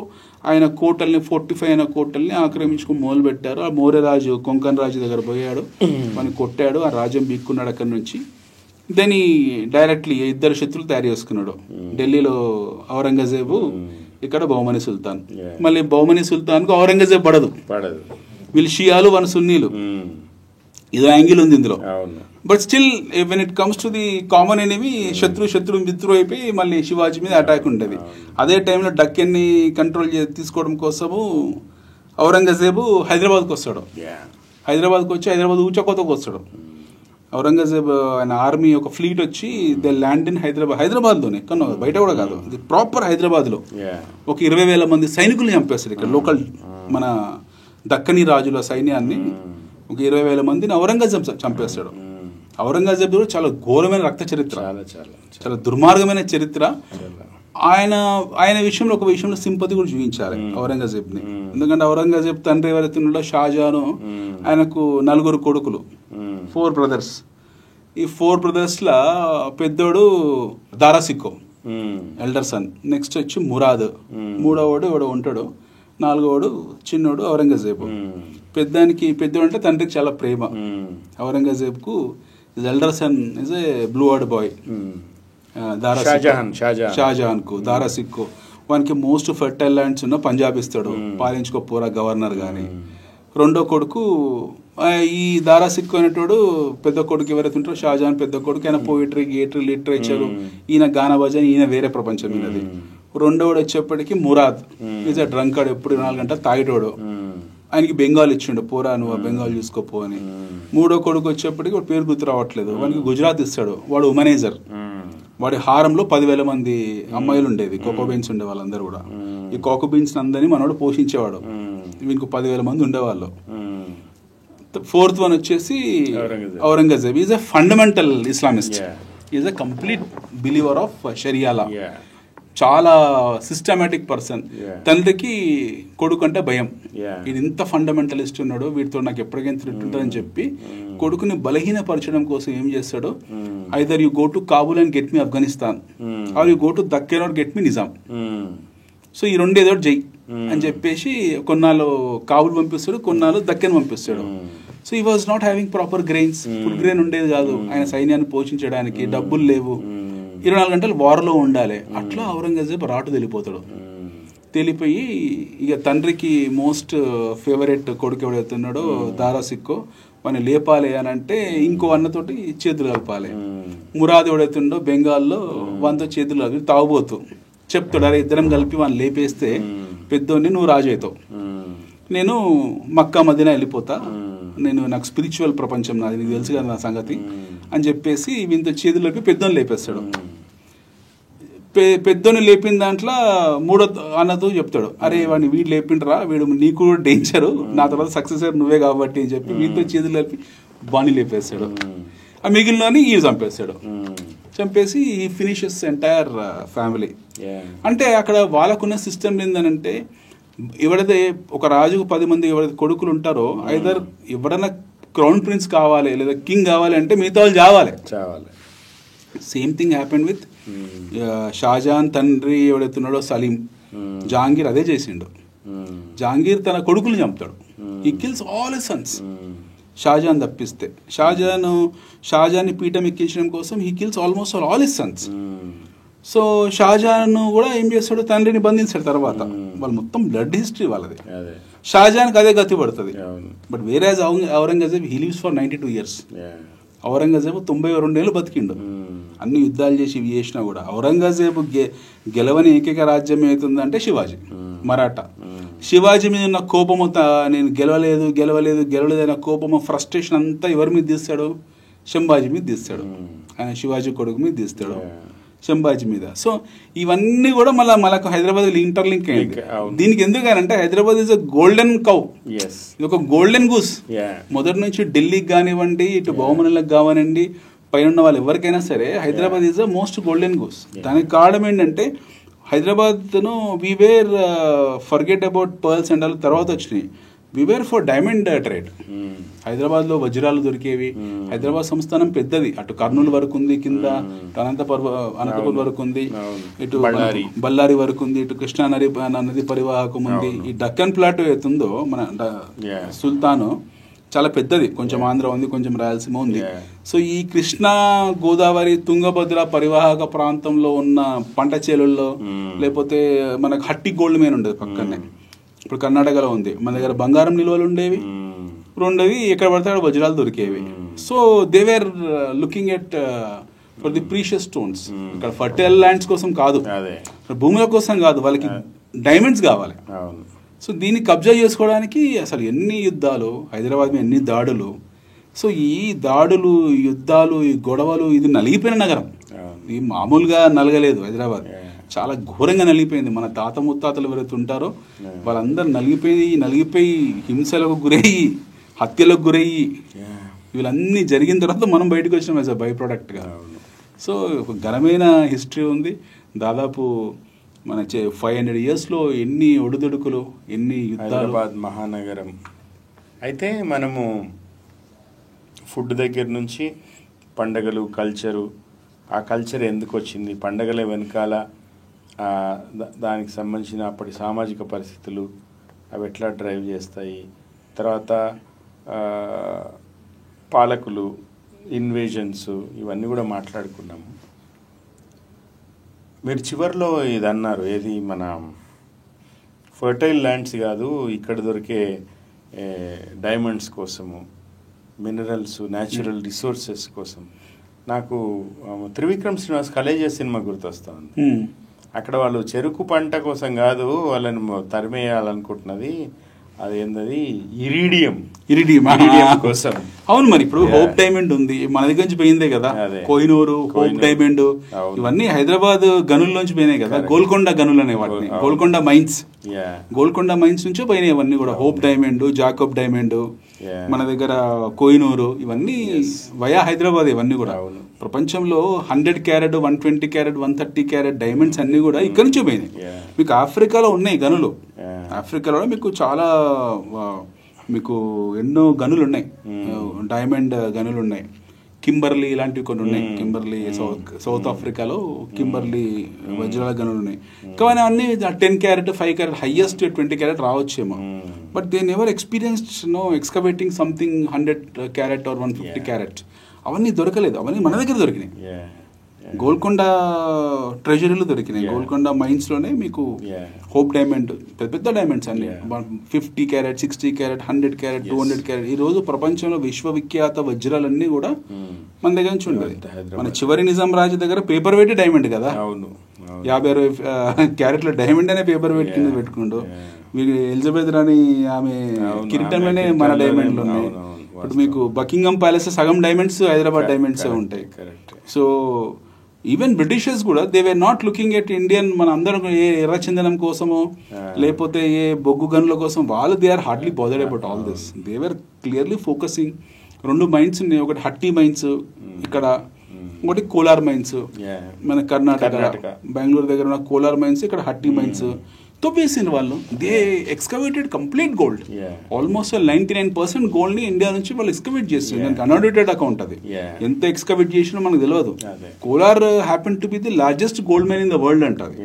ఆయన కోటల్ని, 45 అయిన కోటల్ని ఆక్రమించుకుని మొదలు పెట్టారు. ఆ మౌర్యరాజు కొంకన్ రాజు దగ్గర పోయాడు, మనకి కొట్టాడు, ఆ రాజ్యం బీక్కున్నాడు అక్కడి నుంచి. దాన్ని డైరెక్ట్లీ 2 శత్రులు తయారు చేసుకున్నాడు. ఢిల్లీలో ఔరంగజేబు, ఇక్కడ బహుమని సుల్తాన్. మళ్ళీ బహుమని సుల్తాన్కు ఔరంగజేబ్ పడదు, వీళ్ళు షియాలు, మన సున్నీలు. ఇదో యాంగిల్ ఉంది ఇందులో. But still when it comes to the common enemy, శత్రు మిత్రు అయిపోయి మళ్ళీ శివాజీ మీద అటాక్ ఉంటుంది. అదే టైంలో డక్కెన్ని కంట్రోల్ తీసుకోవడం కోసము ఔరంగజేబు హైదరాబాద్కి వస్తాడు. హైదరాబాద్కి వచ్చి హైదరాబాద్ ఊచకోతకు వస్తాడు. ఔరంగజేబ్ ఆయన ఆర్మీ ఒక ఫ్లీట్ వచ్చి దే ల్యాండ్ ఇన్ హైదరాబాద్లోనే, ఎక్కడో బయట కూడా కాదు, ఇది ప్రాపర్ హైదరాబాద్లో ఒక 20,000 మంది సైనికుల్ని చంపేస్తారు. ఇక్కడ లోకల్ మన దక్కని రాజుల సైన్యాన్ని ఒక 20,000 మందిని ఔరంగజేబ్ చంపేస్తాడు. ఔరంగజేబ్ చాలా ఘోరమైన రక్త చరిత్ర, చాలా దుర్మార్గమైన చరిత్ర. ఆయన విషయంలో ఒక విషయంలో సింపతి కూడా చూపించాలి ఔరంగజేబ్ని. ఎందుకంటే ఔరంగజేబ్ తండ్రి ఎవరైతే ఉన్నాడో షాజహాను, ఆయనకు 4 కొడుకులు, 4 brothers. ఈ 4 brothersలో పెద్దోడు దారాసిక్కో, ఎల్డర్ సన్. నెక్స్ట్ వచ్చి మురాద్, మూడోవాడు ఎవడో ఉంటాడు, 4వోడు చిన్నోడు ఔరంగజేబు. పెద్దోడు అంటే తండ్రికి చాలా ప్రేమ. ఔరంగజేబ్కు elder son is a blue eyed boy, Shahjahan కు దారాసిక్కో. వానికి మోస్ట్ ఫెర్టైల్ ల్యాండ్స్ ఉన్న పంజాబ్ ఇస్తాడు, పాలించుకోపోరా గవర్నర్ గాని. రెండో కొడుకు ఈ దారాసిక్కో అనేటోడు, పెద్ద కొడుకు ఎవరైతే ఉంటారో షాజహాన్ పెద్ద కొడుకు, ఆయన పోయిటరీ, లిటరేచర్, ఈయన గానా భజన్, ఈయన వేరే ప్రపంచం ఈయనది. రెండోడు వచ్చేప్పటికి మురాద్ ఈజ్ అ డ్రంకర్డ్, ఎప్పుడు 4 గంటలు తాగిటోడు. ఆయనకి బెంగాల్ ఇచ్చిండు, పోరా నువ్వు బెంగాల్ చూసుకోపో అని. మూడో కొడుకు వచ్చేప్పటికి వాడు పేరు గుర్తు రావట్లేదు, వాడికి గుజరాత్ ఇస్తాడు. వాడు ఉమనైజర్, వాడి హారంలో 10,000 మంది అమ్మాయిలు ఉండేది, కోకోబీన్స్ ఉండే వాళ్ళందరూ కూడా. ఈ కోకోబీన్స్ అందరినీ మనోడు పోషించేవాడు. వీనికి 10,000 మంది ఉండేవాళ్ళు. 4th one వచ్చేసి Aurangzeb is a fundamental Islamist. Is a complete believer of షరియాలా. Yeah. చాలా సిస్టమేటిక్ పర్సన్. Yeah. తండ్రికి కొడుకు అంటే భయం. Yeah. ఇది ఇంత ఫండమెంటలిస్ట్ ఉన్నాడు, వీటితో నాకు ఎప్పటికైనా థ్రెట్ ఉంటుందని చెప్పి కొడుకుని బలహీనపరచడం కోసం ఏం చేస్తాడు, either you go to Kabul and get me Afghanistan or you go to Deccan or get me Nizam. So ఈ రెండు ఏదో జై అని చెప్పేసి కొన్నాళ్ళు కాబూల్ పంపిస్తాడు, కొన్నాళ్ళు దక్కన్ పంపిస్తాడు. సో ఈ was not having proper grains, food grain ఉండేది కాదు ఆయన సైన్యాన్ని పోషించడానికి, డబ్బులు లేవు, 24 గంటలు వార్లో ఉండాలి. అట్లా ఔరంగజేబ్ రాటు తెలిపోతాడు. తెలిపోయి ఇక తండ్రికి మోస్ట్ ఫేవరెట్ కొడుకు ఎవడైతున్నాడో దారా సిక్కో వాడిని లేపాలి అని అంటే ఇంకో అన్నతోటి చేతులు కలపాలి. మురాద్ ఎవడైతుండో బెంగాల్లో వానితో చేతులు కలిపి తాగుబోతూ చెప్తాడు, అరే ఇద్దరం కలిపి వాడిని లేపేస్తే పెద్దోడిని నువ్వు రాజు అవుతావు, నేను మక్కా మదీనా వెళ్ళిపోతా, నేను నాకు స్పిరిచువల్ ప్రపంచం నాది, నీకు తెలుసు కదా నా సంగతి అని చెప్పేసి వీంతో చేతులు లేపి పెద్దోని లేపేస్తాడు. పెద్దోని లేపిన దాంట్లో మూడో అన్నతో చెప్తాడు, అరే వాడిని వీడు లేపిండ్రా, వీడు నీకు కూడా డేంజరు, నా తర్వాత సక్సెస్ నువ్వే కాబట్టి అని చెప్పి వీటితో చేతులు కలిపి బాణి లేపేస్తాడు. ఆ మిగిలినని ఈయన చంపేస్తాడు. చంపేసి ఈ ఫినిషెస్ ఎంటైర్ ఫ్యామిలీ. అంటే అక్కడ వాళ్ళకున్న సిస్టమ్ ఏంటంటే ఎవడైతే ఒక రాజుకు 10 మంది ఎవరైతే కొడుకులు ఉంటారో ఐదర్ ఎవడైనా క్రౌన్ ప్రిన్స్ కావాలి లేదా కింగ్ కావాలి అంటే మిగతా వాళ్ళు చావాలి. Same thing happen with Shahjahan తండ్రి ఎవడైతే ఉన్నాడో సలీం, జహాంగీర్ అదే చేసిండు. జహాంగీర్ తన కొడుకులు చంపుతాడు, he kills all his sons. Shahjahan తప్పిస్తే షాజహాన్ని పీఠం ఎక్కించడం కోసం he kills almost all his sons. So Shahjahan కూడా ఏం చేస్తాడు, తండ్రిని బంధించాడు. తర్వాత వాళ్ళు మొత్తం బ్లడ్ హిస్టరీ వాళ్ళది. షాజహాన్కి అదే గతి పడుతుంది. బట్ వేరే Aurangzeb he lives for 92 years. Aurangzeb 92 ఏళ్ళు బతికిండు, అన్ని యుద్ధాలు చేసి ఇవి చేసినా కూడా. ఔరంగజేబు గెలవని ఏకైక రాజ్యం ఏమవుతుందంటే శివాజీ, మరాఠా. శివాజీ మీద ఉన్న కోపము, నేను గెలవలేదు అనే కోపము, ఫ్రస్ట్రేషన్ అంతా ఎవరి మీద తీస్తాడు, శంభాజీ మీద తీస్తాడు. ఆయన శివాజీ కొడుకు మీద తీస్తాడు, శంభాజీ మీద. సో ఇవన్నీ కూడా మనకు హైదరాబాద్ ఇంటర్లింక్ అయింది. దీనికి ఎందుకనంటే Hyderabad is a golden cow, ఇది ఒక గోల్డెన్ గూస్. మొదటి నుంచి ఢిల్లీకి కానివ్వండి, ఇటు బహుమనులకు కావనండి, పైన వాళ్ళు ఎవరికైనా సరే Hyderabad is the most golden goose. దానికి కారణం ఏంటంటే హైదరాబాద్ను we were forget about pearls and అలా తర్వాత వచ్చినాయి, we were for diamond trade. హైదరాబాద్లో వజ్రాలు దొరికేవి. హైదరాబాద్ సంస్థానం పెద్దది, అటు కర్నూలు వరకు ఉంది, కింద అనంతపురం వరకు ఉంది, ఇటు బళ్ళారి వరకు ఉంది, ఇటు కృష్ణా నది పరివాహకం ఉంది. ఈ డక్కన్ ప్లాట్ అవుతుందో మన సుల్తాను చాలా పెద్దది, కొంచెం ఆంధ్ర ఉంది, కొంచెం రాయలసీమ ఉంది. సో ఈ కృష్ణా గోదావరి తుంగభద్ర పరివాహక ప్రాంతంలో ఉన్న పంట చేలుల్లో, లేకపోతే మనకు హట్టి గోల్డ్ మైన్ ఉండేది పక్కనే, ఇప్పుడు కర్ణాటకలో ఉంది. మన దగ్గర బంగారం నిల్వలు ఉండేవి, ఎక్కడ పడితే అక్కడ వజ్రాలు దొరికేవి. So they were looking at for the precious stones. ఇక్కడ ఫర్టైల్ ల్యాండ్స్ కోసం కాదు, భూముల కోసం కాదు, వాళ్ళకి డైమండ్స్ కావాలి. సో దీన్ని కబ్జా చేసుకోవడానికి అసలు ఎన్ని యుద్ధాలు, హైదరాబాద్ మీద ఎన్ని దాడులు. సో ఈ దాడులు, యుద్ధాలు, ఈ గొడవలు, ఇది నలిగిపోయిన నగరం. ఇది మామూలుగా నలగలేదు హైదరాబాద్, చాలా ఘోరంగా నలిగిపోయింది. మన తాత ముత్తాతలు ఎవరైతే ఉంటారో వాళ్ళందరూ నలిగిపోయి హింసలకు గురయ్యి, హత్యలకు గురయ్యి, వీళ్ళన్నీ జరిగిన తర్వాత మనం బయటకు వచ్చినాం యాజ్ అ బై ప్రోడక్ట్గా. సో ఒక ఘనమైన హిస్టరీ ఉంది. దాదాపు మన 500 yearsలో ఎన్ని ఒడిదుడుకులు, ఎన్ని యుద్ధాలు. హైదరాబాద్ మహానగరం. అయితే మనము ఫుడ్ దగ్గర నుంచి పండగలు, కల్చరు, ఆ కల్చర్ ఎందుకు వచ్చింది, పండగల వెనకాల దానికి సంబంధించిన అప్పటి సామాజిక పరిస్థితులు అవి ఎట్లా డ్రైవ్ చేస్తాయి, తర్వాత పాలకులు, ఇన్వేజన్స్, ఇవన్నీ కూడా మాట్లాడుకున్నాము. మీరు చివరిలో ఇది అన్నారు, ఏది మన ఫర్టైల్ ల్యాండ్స్ కాదు, ఇక్కడ దొరికే డైమండ్స్ కోసము, మినరల్స్, న్యాచురల్ రిసోర్సెస్ కోసం. నాకు త్రివిక్రమ్ శ్రీనివాస్ కలేజా సినిమా గుర్తొస్తుంది. అక్కడ వాళ్ళు చెరుకు పంట కోసం కాదు వాళ్ళని తరిమేయాలనుకుంటున్నది, అదేంటది ఇరీడియం కోసం. అవును, మరి ఇప్పుడు హోప్ డైమండ్ ఉంది, మన దగ్గర నుంచి పోయిందే కదా, కోహినూరు, హోప్ డైమండ్, ఇవన్నీ హైదరాబాద్ గనుల్లోంచి పోయినాయి కదా, గోల్కొండ గనులు అనే వాటిని, గోల్కొండ మైన్స్ నుంచో పోయినాయి ఇవన్నీ కూడా. హోప్ డైమండ్, జాకబ్ డైమండ్, మన దగ్గర కోహినూరు, ఇవన్నీ వయా హైదరాబాద్, ఇవన్నీ కూడా ప్రపంచంలో 100 క్యారెట్ 120 క్యారెట్ 130 క్యారెట్ డైమండ్స్ అన్ని కూడా ఇక్కడి నుంచే పోయినాయి. మీకు ఆఫ్రికాలో ఉన్నాయి గనులు, ఆఫ్రికాలో మీకు చాలా మీకు ఎన్నో గనులు ఉన్నాయి, డైమండ్ గనులు ఉన్నాయి. కింబర్లీ ఇలాంటివి కొన్ని ఉన్నాయి. కింబర్లీ సౌత్ ఆఫ్రికాలో కింబర్లీ వజ్రాల గనులు ఉన్నాయి. కానీ అన్ని 10 క్యారెట్ 5 క్యారెట్ హైయెస్ట్ 20 క్యారెట్ రావచ్చేమో. But they never experienced excavating something 100 carat or 150 carat. అవన్నీ దొరకలేదు, అవన్నీ మన దగ్గర దొరికినాయి. గోల్కొండ ట్రెజరీలు దొరికినాయి. గోల్కొండ మైన్స్ లోనే మీకు హోప్ డైమండ్, పెద్ద పెద్ద డైమండ్స్ అన్ని 50 క్యారెట్ 60 క్యారెట్ 100 క్యారెట్ 200 క్యారెట్. ఈ రోజు ప్రపంచంలో విశ్వవిఖ్యాత వజ్రాలన్నీ కూడా మన దగ్గర నుంచి ఉండేది. మన చివరి నిజాం రాజు దగ్గర పేపర్ వెయిట్ డైమండ్ కదా, 50-60 క్యారెట్ల డైమండ్ అనే పేపర్ వెయిట్ కింద పెట్టుకుంటూ. ఎలిజబెత్ రాణి ఆమె కిరీటంలోనే మన డైమండ్లు ఉన్నాయి. ఇప్పుడు మీకు బకింగ్హామ్ ప్యాలెస్ సగం డైమండ్స్ హైదరాబాద్ డైమండ్స్ ఉంటాయి. సో ఈవెన్ బ్రిటిషర్స్ కూడా they were not looking at Indian, మన అందరం ఏ ఎర్రచందనం కోసమో లేకపోతే ఏ బొగ్గు గనుల కోసం, వాళ్ళు they are hardly bothered about all this. They were clearly focusing. 2 mines ఉన్నాయి, ఒకటి హట్టి మైన్స్ ఇక్కడ, ఇంకోటి కోలార్ మైన్స్ మన కర్ణాటక బెంగళూరు దగ్గర ఉన్న కోలార్ మైన్స్, ఇక్కడ హట్టి మైన్స్ తొప్పేసిన వాళ్ళు. They excavated complete gold, almost 99% gold ని ఇండియా నుంచి వాళ్ళు ఎక్స్కవేట్ చేస్తుంది. దానికి అన్ఆడిటెడ్ అకౌంట్ అది, ఎంత ఎక్స్కవేట్ చేసినా మనకు తెలియదు. Kolar happen to be the largest gold mine in the world అంటది.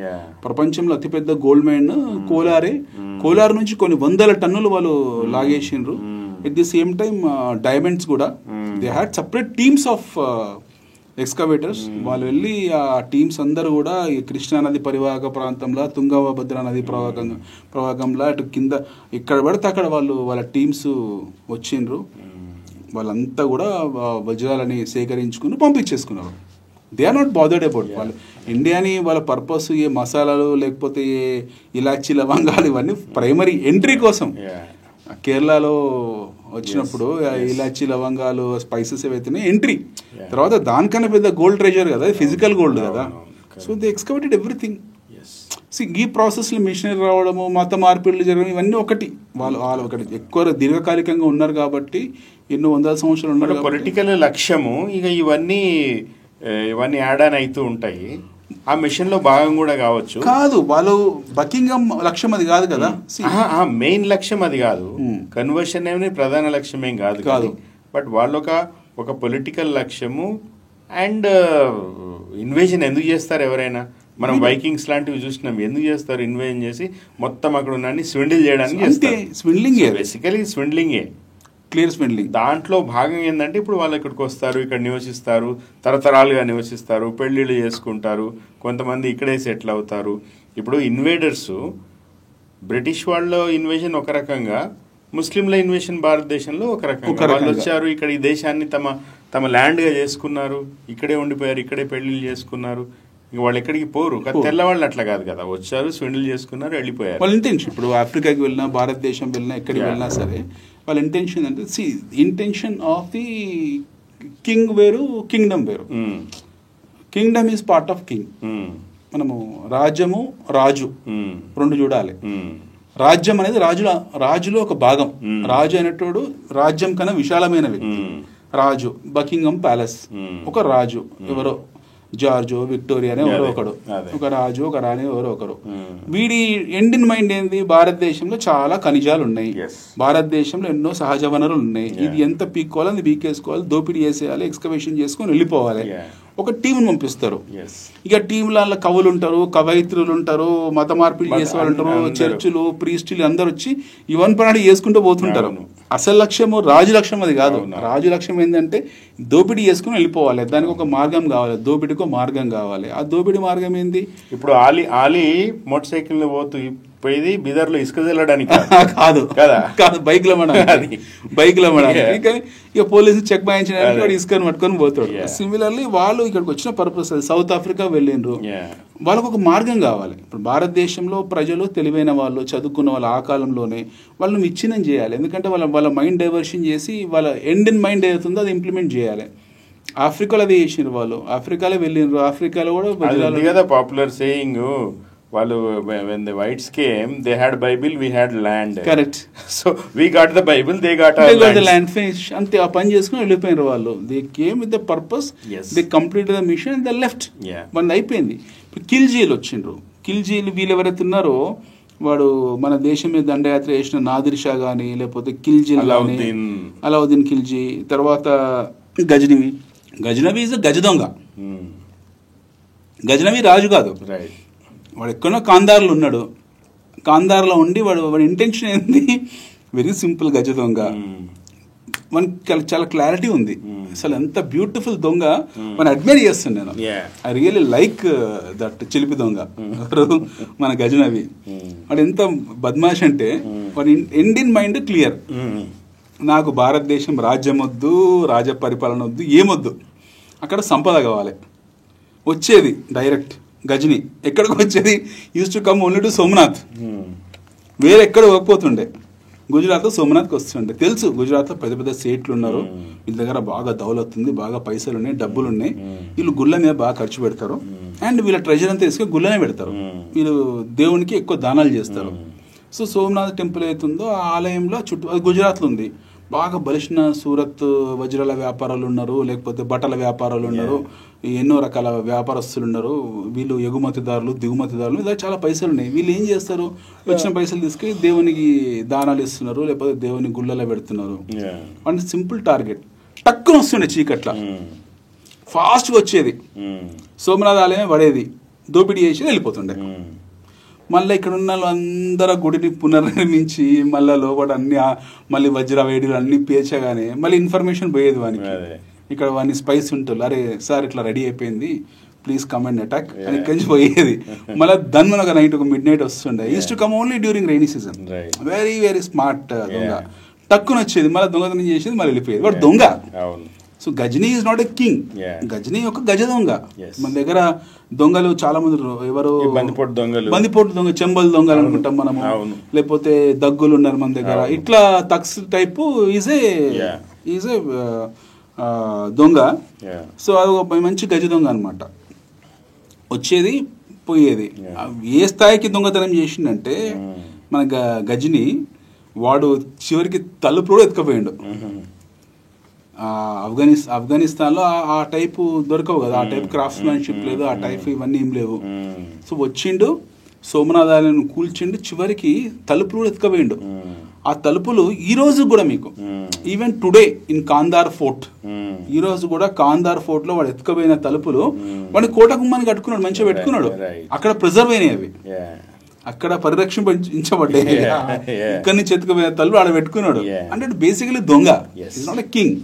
ప్రపంచంలో అతిపెద్ద గోల్డ్ మైన్ కోలారే. కోలార్ నుంచి కొన్ని 100 టన్నులు వాళ్ళు లాగేసిండ్రు. At the same time diamonds కూడా they had separate teams of excavators. వాళ్ళు ఆ టీమ్స్ అందరూ కూడా ఈ కృష్ణానది పరివాహక ప్రాంతంలో, తుంగభద్ర నది ప్రవాహకంలో అటు కింద ఎక్కడ పడితే అక్కడ వాళ్ళ టీమ్స్ వచ్చిండ్రు. వాళ్ళంతా కూడా వజ్రాలని సేకరించుకుని పంపించేసుకున్నారు. They are not bothered about. వాళ్ళు ఇండియాని వాళ్ళ పర్పస్ ఏ మసాలాలు లేకపోతే ఏ ఇలాచీ లవంగాలు ఇవన్నీ ప్రైమరీ ఎంట్రీ కోసం. కేరళలో వచ్చినప్పుడు ఇలాచీ లవంగాలు స్పైసెస్ ఏవైతున్నాయి ఎంట్రీ, తర్వాత దానికన్నా పెద్ద గోల్డ్ ట్రెజర్ కదా, ఫిజికల్ గోల్డ్ కదా. So they excavated everything. ఈ ప్రాసెస్లో మిషనరీ రావడము, మత మార్పిడులు జరగడం, ఇవన్నీ ఒకటి. వాళ్ళు ఒకటి ఎక్కువ దీర్ఘకాలికంగా ఉన్నారు కాబట్టి, ఎన్నో వందల సంవత్సరాలు ఉన్నారు. పొలిటికల్ లక్ష్యము ఇక ఇవన్నీ యాడ్ ఆన్ అవుతూ ఉంటాయి. ఆ మిషన్ లో భాగం కూడా కావచ్చు. కాదు, వాళ్ళు బకింగ్హామ్ లక్ష్యం అది కాదు కదా, మెయిన్ లక్ష్యం అది కాదు. కన్వర్షన్ ఏమి ప్రధాన లక్ష్యం ఏం కాదు. బట్ వాళ్ళు ఒక పొలిటికల్ లక్ష్యము. అండ్ ఇన్వేజన్ ఎందుకు చేస్తారు ఎవరైనా? మనం వైకింగ్స్ లాంటివి చూసినాం. ఎందుకు చేస్తారు? ఇన్వేజన్ చేసి మొత్తం అక్కడ ఉన్న స్విండిల్ చేయడానికి చేస్తారు. స్విండ్లింగ్, బేసికలీ స్విండ్లింగే, క్లియర్ స్విండ్లింగ్. దాంట్లో భాగం ఏంటంటే ఇప్పుడు వాళ్ళు ఇక్కడికి వస్తారు, ఇక్కడ నివసిస్తారు, తరతరాలుగా నివసిస్తారు, పెళ్లిళ్ళు చేసుకుంటారు, కొంతమంది ఇక్కడే సెటిల్ అవుతారు. ఇప్పుడు ఇన్వేడర్స్, బ్రిటిష్ వాళ్ళ ఇన్వేషన్ ఒక రకంగా, ముస్లింల ఇన్వేషన్ భారతదేశంలో ఒక రకంగా. వాళ్ళు వచ్చారు, ఇక్కడ ఈ దేశాన్ని తమ ల్యాండ్ గా చేసుకున్నారు, ఇక్కడే ఉండిపోయారు, ఇక్కడే పెళ్లిళ్ళు చేసుకున్నారు. ఇంక వాళ్ళు ఎక్కడికి పోరు. తెల్లవాళ్ళు అట్లా కాదు కదా, వచ్చారు, స్విండిల్ చేసుకున్నారు, వెళ్ళిపోయారు. వాళ్ళ ఇంటెన్షన్ ఇప్పుడు ఆఫ్రికాకి వెళ్ళినా, భారతదేశం వెళ్ళినా, ఎక్కడికి వెళ్ళినా సరే వాళ్ళ ఇంటెన్షన్ అంటే, ఇంటెన్షన్ ఆఫ్ ది కింగ్ వేరు, కింగ్డమ్ వేరు. Kingdom is part of king. మనము రాజ్యము, రాజు రెండు చూడాలి. రాజ్యం అనేది రాజులో ఒక భాగం. రాజు అనేటోడు రాజ్యం కన్నా విశాలమైన వ్యక్తి. రాజు, బకింగ్హామ్ ప్యాలెస్ ఒక రాజు, ఎవరో జార్జో, విక్టోరియా అనే ఎవరో ఒకడు, ఒక రాజు, ఒక రాణి ఎవరో ఒకరు. వీడి ఎండ్ ఇన్ మైండ్ ఏంది? భారతదేశంలో చాలా ఖనిజాలు ఉన్నాయి, భారతదేశంలో ఎన్నో సహజ వనరులు ఉన్నాయి, ఇది ఎంత పీక్కోవాలి అది పీకేసుకోవాలి, దోపిడీ చేసేయాలి, ఎక్స్కవేషన్ చేసుకొని వెళ్ళిపోవాలి. ఒక టీంను పంపిస్తారు. ఇక టీంల కవులు ఉంటారు, కవయిత్రులు ఉంటారు, మత మార్పిడి చేసే వాళ్ళు ఉంటారు, చర్చిలు, ప్రీస్టులు అందరు వచ్చి ఇవన్ పనాడు చేసుకుంటూ పోతుంటారు. అసలు లక్ష్యము రాజు లక్ష్యం అది కాదు. రాజు లక్ష్యం ఏంటంటే దోపిడీ చేసుకుని వెళ్ళిపోవాలి. దానికి ఒక మార్గం కావాలి, దోపిడీకి మార్గం కావాలి. ఆ దోపిడీ మార్గం ఏంది? ఇప్పుడు ఆలి మోటార్ సైకిల్ పోయి బిదర్లో ఇసుక చల్లడానికి కాదు, బైక్ లో ఇక పోలీసు చెక్ బాయించడానికి వాడు ఇసుకని పట్టుకొని పోతాడు. సిమిలర్లీ వాళ్ళు ఇక్కడికి వచ్చిన పర్పస్, సౌత్ ఆఫ్రికా వెళ్ళిండ్రు, వాళ్ళకు ఒక మార్గం కావాలి. ఇప్పుడు భారతదేశంలో ప్రజలు తెలివైన వాళ్ళు, చదువుకున్న వాళ్ళు, ఆ కాలంలోనే వాళ్ళని విచ్ఛిన్నం చేయాలి. ఎందుకంటే వాళ్ళ మైండ్ డైవర్షన్ చేసి వాళ్ళ ఎండ్ ఇన్ మైండ్ ఏదవుతుందో అది ఇంప్లిమెంట్ చేయాలి. ఆఫ్రికాలో అది చేసిండ్రు వాళ్ళు, ఆఫ్రికాలో వెళ్ళిండ్రు. ఆఫ్రికాలో కూడా కదా పాపులర్ సేయింగ్, వాళ్ళు when the whites came, they had Bible, we had land. Correct. So we got the Bible, they got the land. Finish. అంతే ఆ పని చేసుకుని వెళ్ళిపోయినారు వాళ్ళు. They came with the purpose, they complete the mission and they left. మన అయిపోయింది. ఇప్పుడు ఖిల్జీలు వచ్చిండ్రు. ఖిల్జీలు వీళ్ళు ఎవరైతే ఉన్నారో వాడు మన దేశం మీద దండయాత్ర చేసిన నాదిర్ షా కానీ, లేకపోతే ఖిల్జీలు కానీ, అలావుద్దీన్ ఖిల్జీ, తర్వాత గజనవి ఇస్ గజ దొంగ. గజనవి రాజు కాదు, వాడు ఎక్కడో కాందార్లో ఉన్నాడు. కాందార్లో ఉండి వాడి ఇంటెన్షన్ ఏంది, వెరీ సింపుల్, గజ దొంగ. మనకి చాలా క్లారిటీ ఉంది. అసలు ఎంత బ్యూటిఫుల్ దొంగ, మనం అడ్మైర్ చేస్తాను నేను. ఐ రియలీ లైక్ దట్ చిలిపి దొంగ మన గజనవి. వాడు ఎంత బద్మాష్ అంటే వాడి ఎండ్ ఇన్ మైండ్ క్లియర్. నాకు భారతదేశం రాజ్యం వద్దు, రాజ పరిపాలన వద్దు, ఏమొద్దు, అక్కడ సంపద కావాలి. వచ్చేది డైరెక్ట్ గజని. ఎక్కడికి వచ్చేది, use to come only to Somnath. వేరే ఎక్కడ పోతుండే, గుజరాత్లో సోమనాథ్కి వస్తుండే. తెలుసు గుజరాత్లో పెద్ద పెద్ద సేట్లు ఉన్నారు, వీళ్ళ దగ్గర బాగా దౌలత్ ఉంది, బాగా పైసలు ఉన్నాయి, డబ్బులు ఉన్నాయి, వీళ్ళు గుళ్ళ మీద బాగా ఖర్చు పెడతారు. అండ్ వీళ్ళ ట్రెజర్ అంతా తీసుకొని గుళ్ళనే పెడతారు. వీళ్ళు దేవునికి ఎక్కువ దానాలు చేస్తారు. సో సోమనాథ్ టెంపుల్ అవుతుందో ఆ ఆలయంలో చుట్టూ, గుజరాత్లో ఉంది, బాగా బలిసిన సూరత్ వజ్రాల వ్యాపారాలు ఉన్నారు, లేకపోతే బట్టల వ్యాపారాలు ఉన్నారు, ఎన్నో రకాల వ్యాపారస్తులు ఉన్నారు. వీళ్ళు ఎగుమతిదారులు, దిగుమతిదారులు, ఇలా చాలా పైసలు ఉన్నాయి. వీళ్ళు ఏం చేస్తారు, వచ్చిన పైసలు తీసుకొని దేవునికి దానాలు ఇస్తున్నారు, లేకపోతే దేవుని గుళ్ళలో పెడుతున్నారు. అంటే సింపుల్ టార్గెట్. టక్కున వస్తుండే చీకట్ల, ఫాస్ట్గా వచ్చేది, సోమనాథ్ ఆలయం పడేది, దోపిడీ చేసి వెళ్ళిపోతుండే. మళ్ళీ ఇక్కడ ఉన్న అందరూ గుడిని పునర్నిర్మించి మళ్ళీ లోపల అన్ని మళ్ళీ వజ్ర వేడిలు అన్ని పేర్చగానే మళ్ళీ ఇన్ఫర్మేషన్ పోయేది వానికి. ఇక్కడ వాడిని స్పైస్ ఉంటుంది, అరే సార్ ఇట్లా రెడీ అయిపోయింది, ప్లీజ్ కమ్ అండ్ అటాక్ అని ఇక్కడి పోయేది. మళ్ళీ దాని ఒక నైట్, ఒక మిడ్ నైట్ వస్తుండే. Use to come only during rainy season. Very very smart దొంగ. టక్కున వచ్చేది, మళ్ళీ దొంగతనం చేసేది, మళ్ళీ వెళ్ళిపోయేది. వాడు దొంగ. So Ghazni is not a king. Ghazni ఒక గజ దొంగ. మన దగ్గర దొంగలు చాలా మంది, ఎవరు బందిపోటు దొంగ, చెంబల్ దొంగలు అనుకుంటాం మనము, లేకపోతే దగ్గులు ఉన్నారు మన దగ్గర. ఇట్లా తక్స్ టైపు ఈజ్ ఏ దొంగ. సో అది ఒక మంచి గజ దొంగ అనమాట. వచ్చేది పోయేది. ఏ స్థాయికి దొంగతనం చేసిండంటే మన గజని వాడు చివరికి తలుపు కూడా ఎత్తుకపోయాడు. ఆఫ్ఘనిస్తాన్లో ఆ టైపు దొరకవు కదా, ఆ టైప్ క్రాఫ్ట్స్మెన్షిప్ లేదు, ఆ టైప్ ఇవన్నీ ఏం లేవు. సో వచ్చిండు, సోమనాథ్ ఆలయాన్ని కూల్చిండు, చివరికి తలుపులు కూడా ఎత్తుకపోయిండు. ఆ తలుపులు ఈ రోజు కూడా మీకు, even today in Kandahar fort, ఈ రోజు కూడా కాందార్ ఫోర్ట్ లో వాడు ఎత్తుకపోయిన తలుపులు వాడి కోట గుమ్మాన్ని కట్టుకున్నాడు, మంచిగా పెట్టుకున్నాడు. అక్కడ ప్రిజర్వ్ అయినాయి అవి, అక్కడ పరిరక్షించబడ్డాయి. ఇక్కడి నుంచి ఎత్తుకుపోయిన తలుపు ఆడ పెట్టుకున్నాడు. అంటే బేసికలీ దొంగ, is not a king.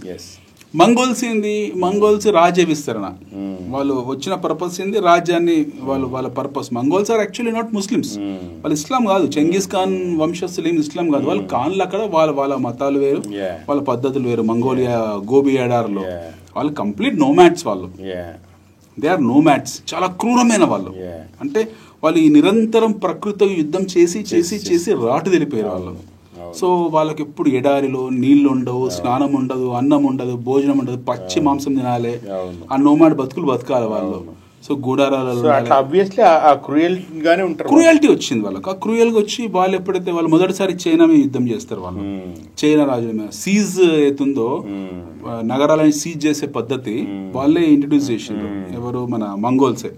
Mongols ఏంది, మంగోల్స్ రాజ్య విస్తరణ. వాళ్ళు వచ్చిన పర్పస్ ఏంది, రాజ్యాన్ని వాళ్ళ purpose. Mongols are actually not Muslims, వాళ్ళు ఇస్లాం కాదు, చెంగిస్ ఖాన్ వంశస్థులు ఏమి ఇస్లాం కాదు. వాళ్ళు ఖాన్లు అక్కడ వాళ్ళ మతాలు వేరు, వాళ్ళ పద్ధతులు వేరు. మంగోలియా గోబీ ఎడార్లో వాళ్ళు కంప్లీట్ నోమాడ్స్. వాళ్ళు దే ఆర్ నోమాడ్స్, చాలా క్రూరమైన వాళ్ళు. అంటే వాళ్ళు ఈ నిరంతరం ప్రకృతితో యుద్ధం చేసి చేసి చేసి రాటు తెలిపారు వాళ్ళు. సో వాళ్ళకి ఎప్పుడు ఎడారిలో నీళ్లు ఉండవు, స్నానం ఉండదు, అన్నం ఉండదు, భోజనం ఉండదు, పచ్చి మాంసం తినాలి. ఆ నోమాడ్ బతుకులు బతకాలి వాళ్ళు. సో గూడారాలలో క్రూయల్టీ వచ్చింది వాళ్ళకి. ఆ క్రూయల్ గా వచ్చి వాళ్ళు ఎప్పుడైతే వాళ్ళు మొదటిసారి చైనా మీద యుద్ధం చేస్తారు, వాళ్ళు చైనా రాజుల మీద సీజ్ అవుతుందో, నగరాలని సీజ్ చేసే పద్ధతి వాళ్ళే ఇంట్రడ్యూస్ చేసిండ్రు. ఎవరు, మన మంగోల్సే.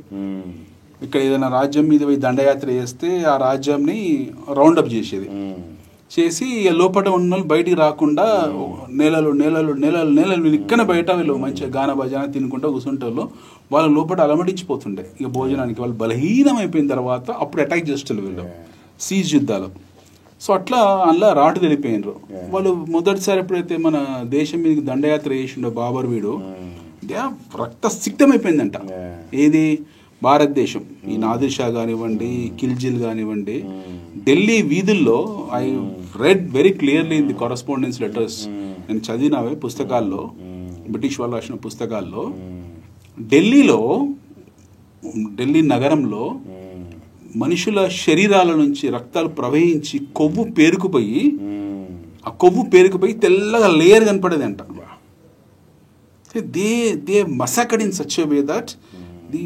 ఇక్కడ ఏదైనా రాజ్యం మీద దండయాత్ర చేస్తే ఆ రాజ్యాన్ని రౌండప్ చేసేది, చేసి లోపల ఉన్న వాళ్ళు బయటికి రాకుండా నెలలు నెలలు నెలలు నెలలు ఇక్కడ బయట వీళ్ళు మంచిగా గాన భజన తినుకుంటూ కూర్చుంటారు. వాళ్ళ లోపల అలమటించిపోతుండే ఇక భోజనానికి. వాళ్ళు బలహీనం అయిపోయిన తర్వాత అప్పుడు అటాక్ చేస్తారు వీళ్ళు, సీజ్ యుద్ధాలు. సో అట్లా అలా రాటు తెలిపోయినారు వాళ్ళు. మొదటిసారి ఎప్పుడైతే మన దేశం మీదకి దండయాత్ర చేసిండో బాబర్ వీడు, రక్త సిక్తమైపోయిందంట. ఏది, భారతదేశం. ఈ నాదిర్ షా కానివ్వండి, ఖిల్జీలు కానివ్వండి, ఢిల్లీ వీధుల్లో I read very clearly in the correspondence letters, నేను చదివినవే పుస్తకాల్లో, బ్రిటిష్ వాళ్ళు రాసిన పుస్తకాల్లో, ఢిల్లీ నగరంలో మనుషుల శరీరాల నుంచి రక్తాలు ప్రవహించి కొవ్వు పేరుకుపోయి, ఆ కొవ్వు పేరుకుపోయి తెల్లగా లేయర్ కనపడేది అంట. They massacred in such a way that the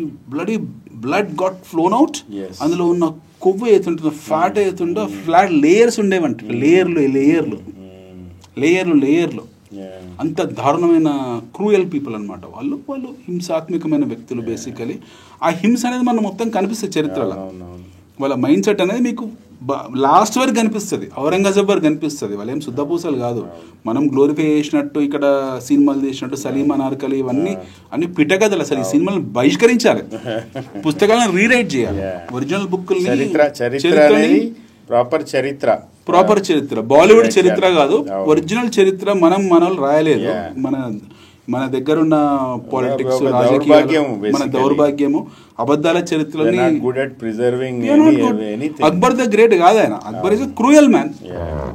blood got flown out. అందులో ఉన్న కొవ్వు అవుతుంటుందో ఫ్యాట్ అవుతుందో ఫ్లాట్ లేయర్స్ ఉండేవంట, లేయర్లు అంత దారుణమైన క్రూయల్ పీపుల్ అనమాట వాళ్ళు హింసాత్మకమైన వ్యక్తులు. బేసికలీ ఆ హింస అనేది మనం మొత్తం కనిపిస్తుంది చరిత్రలో. వాళ్ళ మైండ్ సెట్ అనేది మీకు లాస్ట్ వరకు కనిపిస్తుంది, ఔరంగజేబ్ వరకు కనిపిస్తుంది. వాళ్ళు ఏం శుద్ధపూసలు కాదు. మనం గ్లోరిఫై చేసినట్టు ఇక్కడ సినిమాలు తీసినట్టు సలీం అనార్కలి ఇవన్నీ అన్ని పిట్టకథలు. అసలు ఈ సినిమాలను బహిష్కరించాలి, పుస్తకాలను రీరైట్ చేయాలి, ఒరిజినల్ బుక్ ప్రాపర్ చరిత్ర బాలీవుడ్ చరిత్ర కాదు, ఒరిజినల్ చరిత్ర మనల్ని రాయలేదు. మన దగ్గర ఉన్న పాలిటిక్స్, రాజకీయం, మన దౌర్భాగ్యము, అబద్ధాల చరిత్రని. అక్బర్ ద గ్రేట్ కాదు ఆయన. Akbar is cruel man.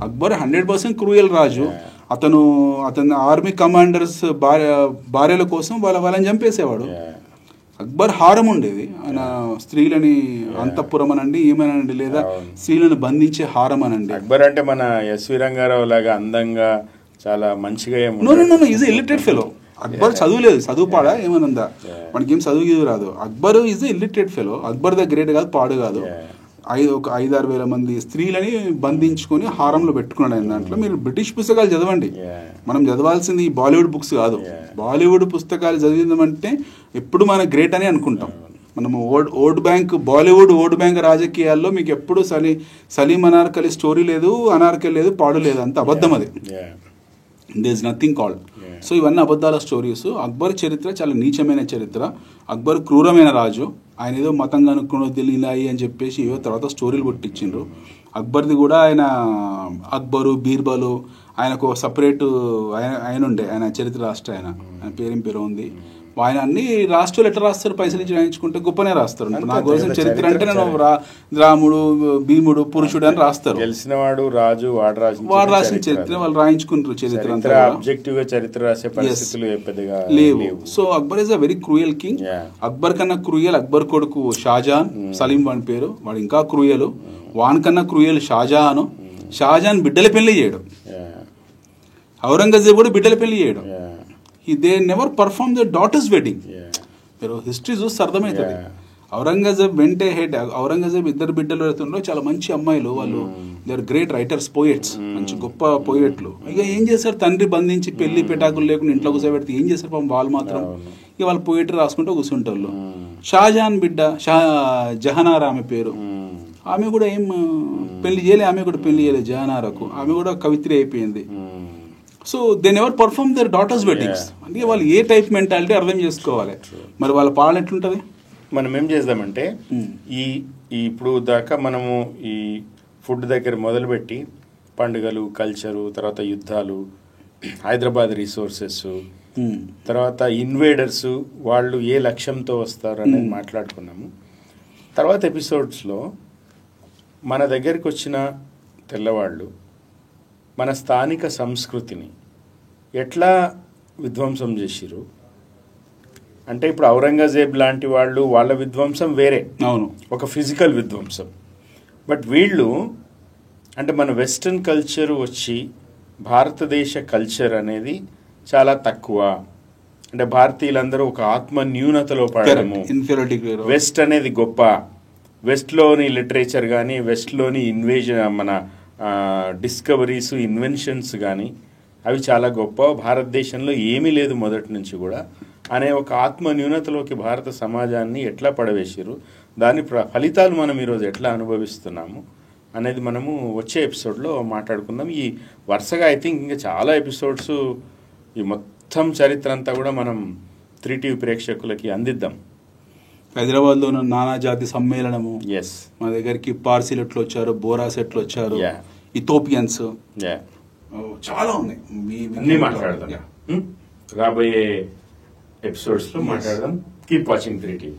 Akbar 100% cruel రాజు. అతను ఆర్మీ కమాండర్స్ భార్యల కోసం వాళ్ళని చంపేసేవాడు. అక్బర్ హారం ఉండేది. ఆయన స్త్రీలని అంతఃపురం అనండి, ఏమనండి, లేదా స్త్రీలను బంధించే హారం అనండి. అక్బర్ అంటే మన ఎస్వి రంగారావు లాగా అందంగా చాలా మంచిగా ఈజ్ ఇల్లిటరేట్ ఫెలో. అక్బర్ చదువులేదు, చదువు పాడా ఏమనుందా, మనకేం చదువు రాదు. Akbar is illiterate fellow. Akbar the great కాదు, పాడు కాదు. ఒక 5-6 వేల మంది స్త్రీలని బంధించుకొని హారంలో పెట్టుకున్నాడు ఆయన. దాంట్లో మీరు బ్రిటిష్ పుస్తకాలు చదవండి. మనం చదవాల్సింది ఈ బాలీవుడ్ బుక్స్ కాదు. బాలీవుడ్ పుస్తకాలు చదివిందంటే ఎప్పుడు మన గ్రేట్ అని అనుకుంటాం. మనము బాలీవుడ్ ఓట్ బ్యాంక్ రాజకీయాల్లో మీకు ఎప్పుడు సలీం అనార్కలి స్టోరీ లేదు, అనార్కలి లేదు, పాడు లేదు, అంత అబద్ధం అది. They is nothing called. So ఇవన్నీ అబద్ధాల స్టోరీస్. అక్బర్ చరిత్ర చాలా నీచమైన చరిత్ర. అక్బర్ క్రూరమైన రాజు. ఆయన ఏదో మతం కనుక్కున్నో తెలియలాయి అని చెప్పేసి ఏదో తర్వాత స్టోరీలు కొట్టించిండ్రు. అక్బర్ది కూడా ఆయన అక్బరు, బీర్బలు, ఆయనకు సపరేట్ ఆయన ఉండే, ఆయన చరిత్ర రాష్ట్ర ఆయన పేరేం పేరు ఉంది. ఆయన అన్ని రాష్ట్రాలు ఎట్లా రాస్తారు, పైసలు ఇచ్చి రాయించుకుంటే గొప్పనే రాస్తారు. నా కోసం చరిత్ర అంటే నేను రాముడు, భీముడు, పురుషుడు అని రాస్తారు. తెలిసినవాడు రాజు, వాడు రాసిన చరిత్ర వాళ్ళు రాయించుకుంటారు. చరిత్ర లేవు. So Akbar is a very cruel king. Akbar కన్నా క్రూయల్ అక్బర్ కొడుకు షాజహాన్, సలీం వాడి పేరు, వాడు ఇంకా క్రూయల్. వాన్ కన్నా క్రూయల్ షాజహాన్. షాజహాన్ బిడ్డల పెళ్లి చేయడం, ఔరంగజేబ్ కూడా బిడ్డల పెళ్లి చేయడం. They never perform the daughters wedding. మీరు హిస్టరీ చూస్తే అర్థమవుతుంది. ఔరంగజేబ్ వెంటే హెడ్. ఔరంగజేబ్ 2 బిడ్డలు అవుతుండ్రో, చాలా మంచి అమ్మాయిలు వాళ్ళు. They are great writers, poets, మంచి గొప్ప పోయెట్లు. ఇక ఏం చేస్తారు, తండ్రి బంధించి పెళ్లి పెటాకులు లేకుండా ఇంట్లో కూర్చోబెడితే ఏం చేస్తారు పాపం వాళ్ళు మాత్రం. ఇక వాళ్ళు పోయిటరీ రాసుకుంటూ కూర్చుంటారు. షాజహాన్ బిడ్డ జహనారా ఆమె పేరు. ఆమె కూడా ఏం పెళ్లి చేయలే, ఆమె కూడా పెళ్లి చేయలేదు జహనారాకు. ఆమె కూడా కవిత్రి అయిపోయింది. So they never perform their daughters weddings. అంటే వాళ్ళు ఏ టైప్ మెంటాలిటీ అర్థం చేసుకోవాలి. మరి వాళ్ళ పాలన ఎట్లుంటది? మనం ఏం చేద్దామంటే ఈ ఇప్పుడు దాకా మనము ఈ ఫుడ్ దగ్గర మొదలుపెట్టి పండుగలు, కల్చరు, తర్వాత యుద్ధాలు, హైదరాబాద్ రిసోర్సెస్, తర్వాత ఇన్వేడర్స్ వాళ్ళు ఏ లక్ష్యంతో వస్తారు అనేది మాట్లాడుకున్నాము. తర్వాత ఎపిసోడ్స్లో మన దగ్గరికి వచ్చిన తెల్లవాళ్ళు మన స్థానిక సంస్కృతిని ఎట్లా విధ్వంసం చేసిరు అంటే, ఇప్పుడు ఔరంగజేబ్ లాంటి వాళ్ళు వాళ్ళ విధ్వంసం వేరే, అవును, ఒక ఫిజికల్ విధ్వంసం. బట్ వీళ్ళు అంటే మన వెస్ట్రన్ కల్చర్ వచ్చి భారతదేశ కల్చర్ అనేది చాలా తక్కువ. అంటే భారతీయులందరూ ఒక ఆత్మ న్యూనతలో పడడము, వెస్ట్ అనేది గొప్ప, వెస్ట్లోని లిటరేచర్ కానీ, వెస్ట్లోని ఇన్వేజన్, మన డిస్కవరీస్, ఇన్వెన్షన్స్ కానీ అవి చాలా గొప్ప, భారతదేశంలో ఏమీ లేదు మొదటి నుంచి కూడా అనే ఒక ఆత్మ న్యూనతలోకి భారత సమాజాన్ని ఎట్లా పడవేసారు, దాని ఫలితాలు మనం ఈరోజు ఎట్లా అనుభవిస్తున్నాము అనేది మనము వచ్చే ఎపిసోడ్లో మాట్లాడుకుందాం. ఈ వరుసగా ఐ థింక్ ఇంకా చాలా ఎపిసోడ్స్ ఈ మొత్తం చరిత్ర అంతా కూడా మనం 3TV ప్రేక్షకులకి అందిద్దాం. హైదరాబాద్లో ఉన్న నానా జాతి సమ్మేళనము, ఎస్, మా దగ్గరికి పార్సీలు ఎట్లు వచ్చారు, బోరాస్ ఎట్లు వచ్చారు, ఇథోపియన్స్, చాలా ఉన్నాయి. అన్నీ మాట్లాడదాం రాబోయే ఎపిసోడ్స్లో మాట్లాడదాం. Keep watching 3TV.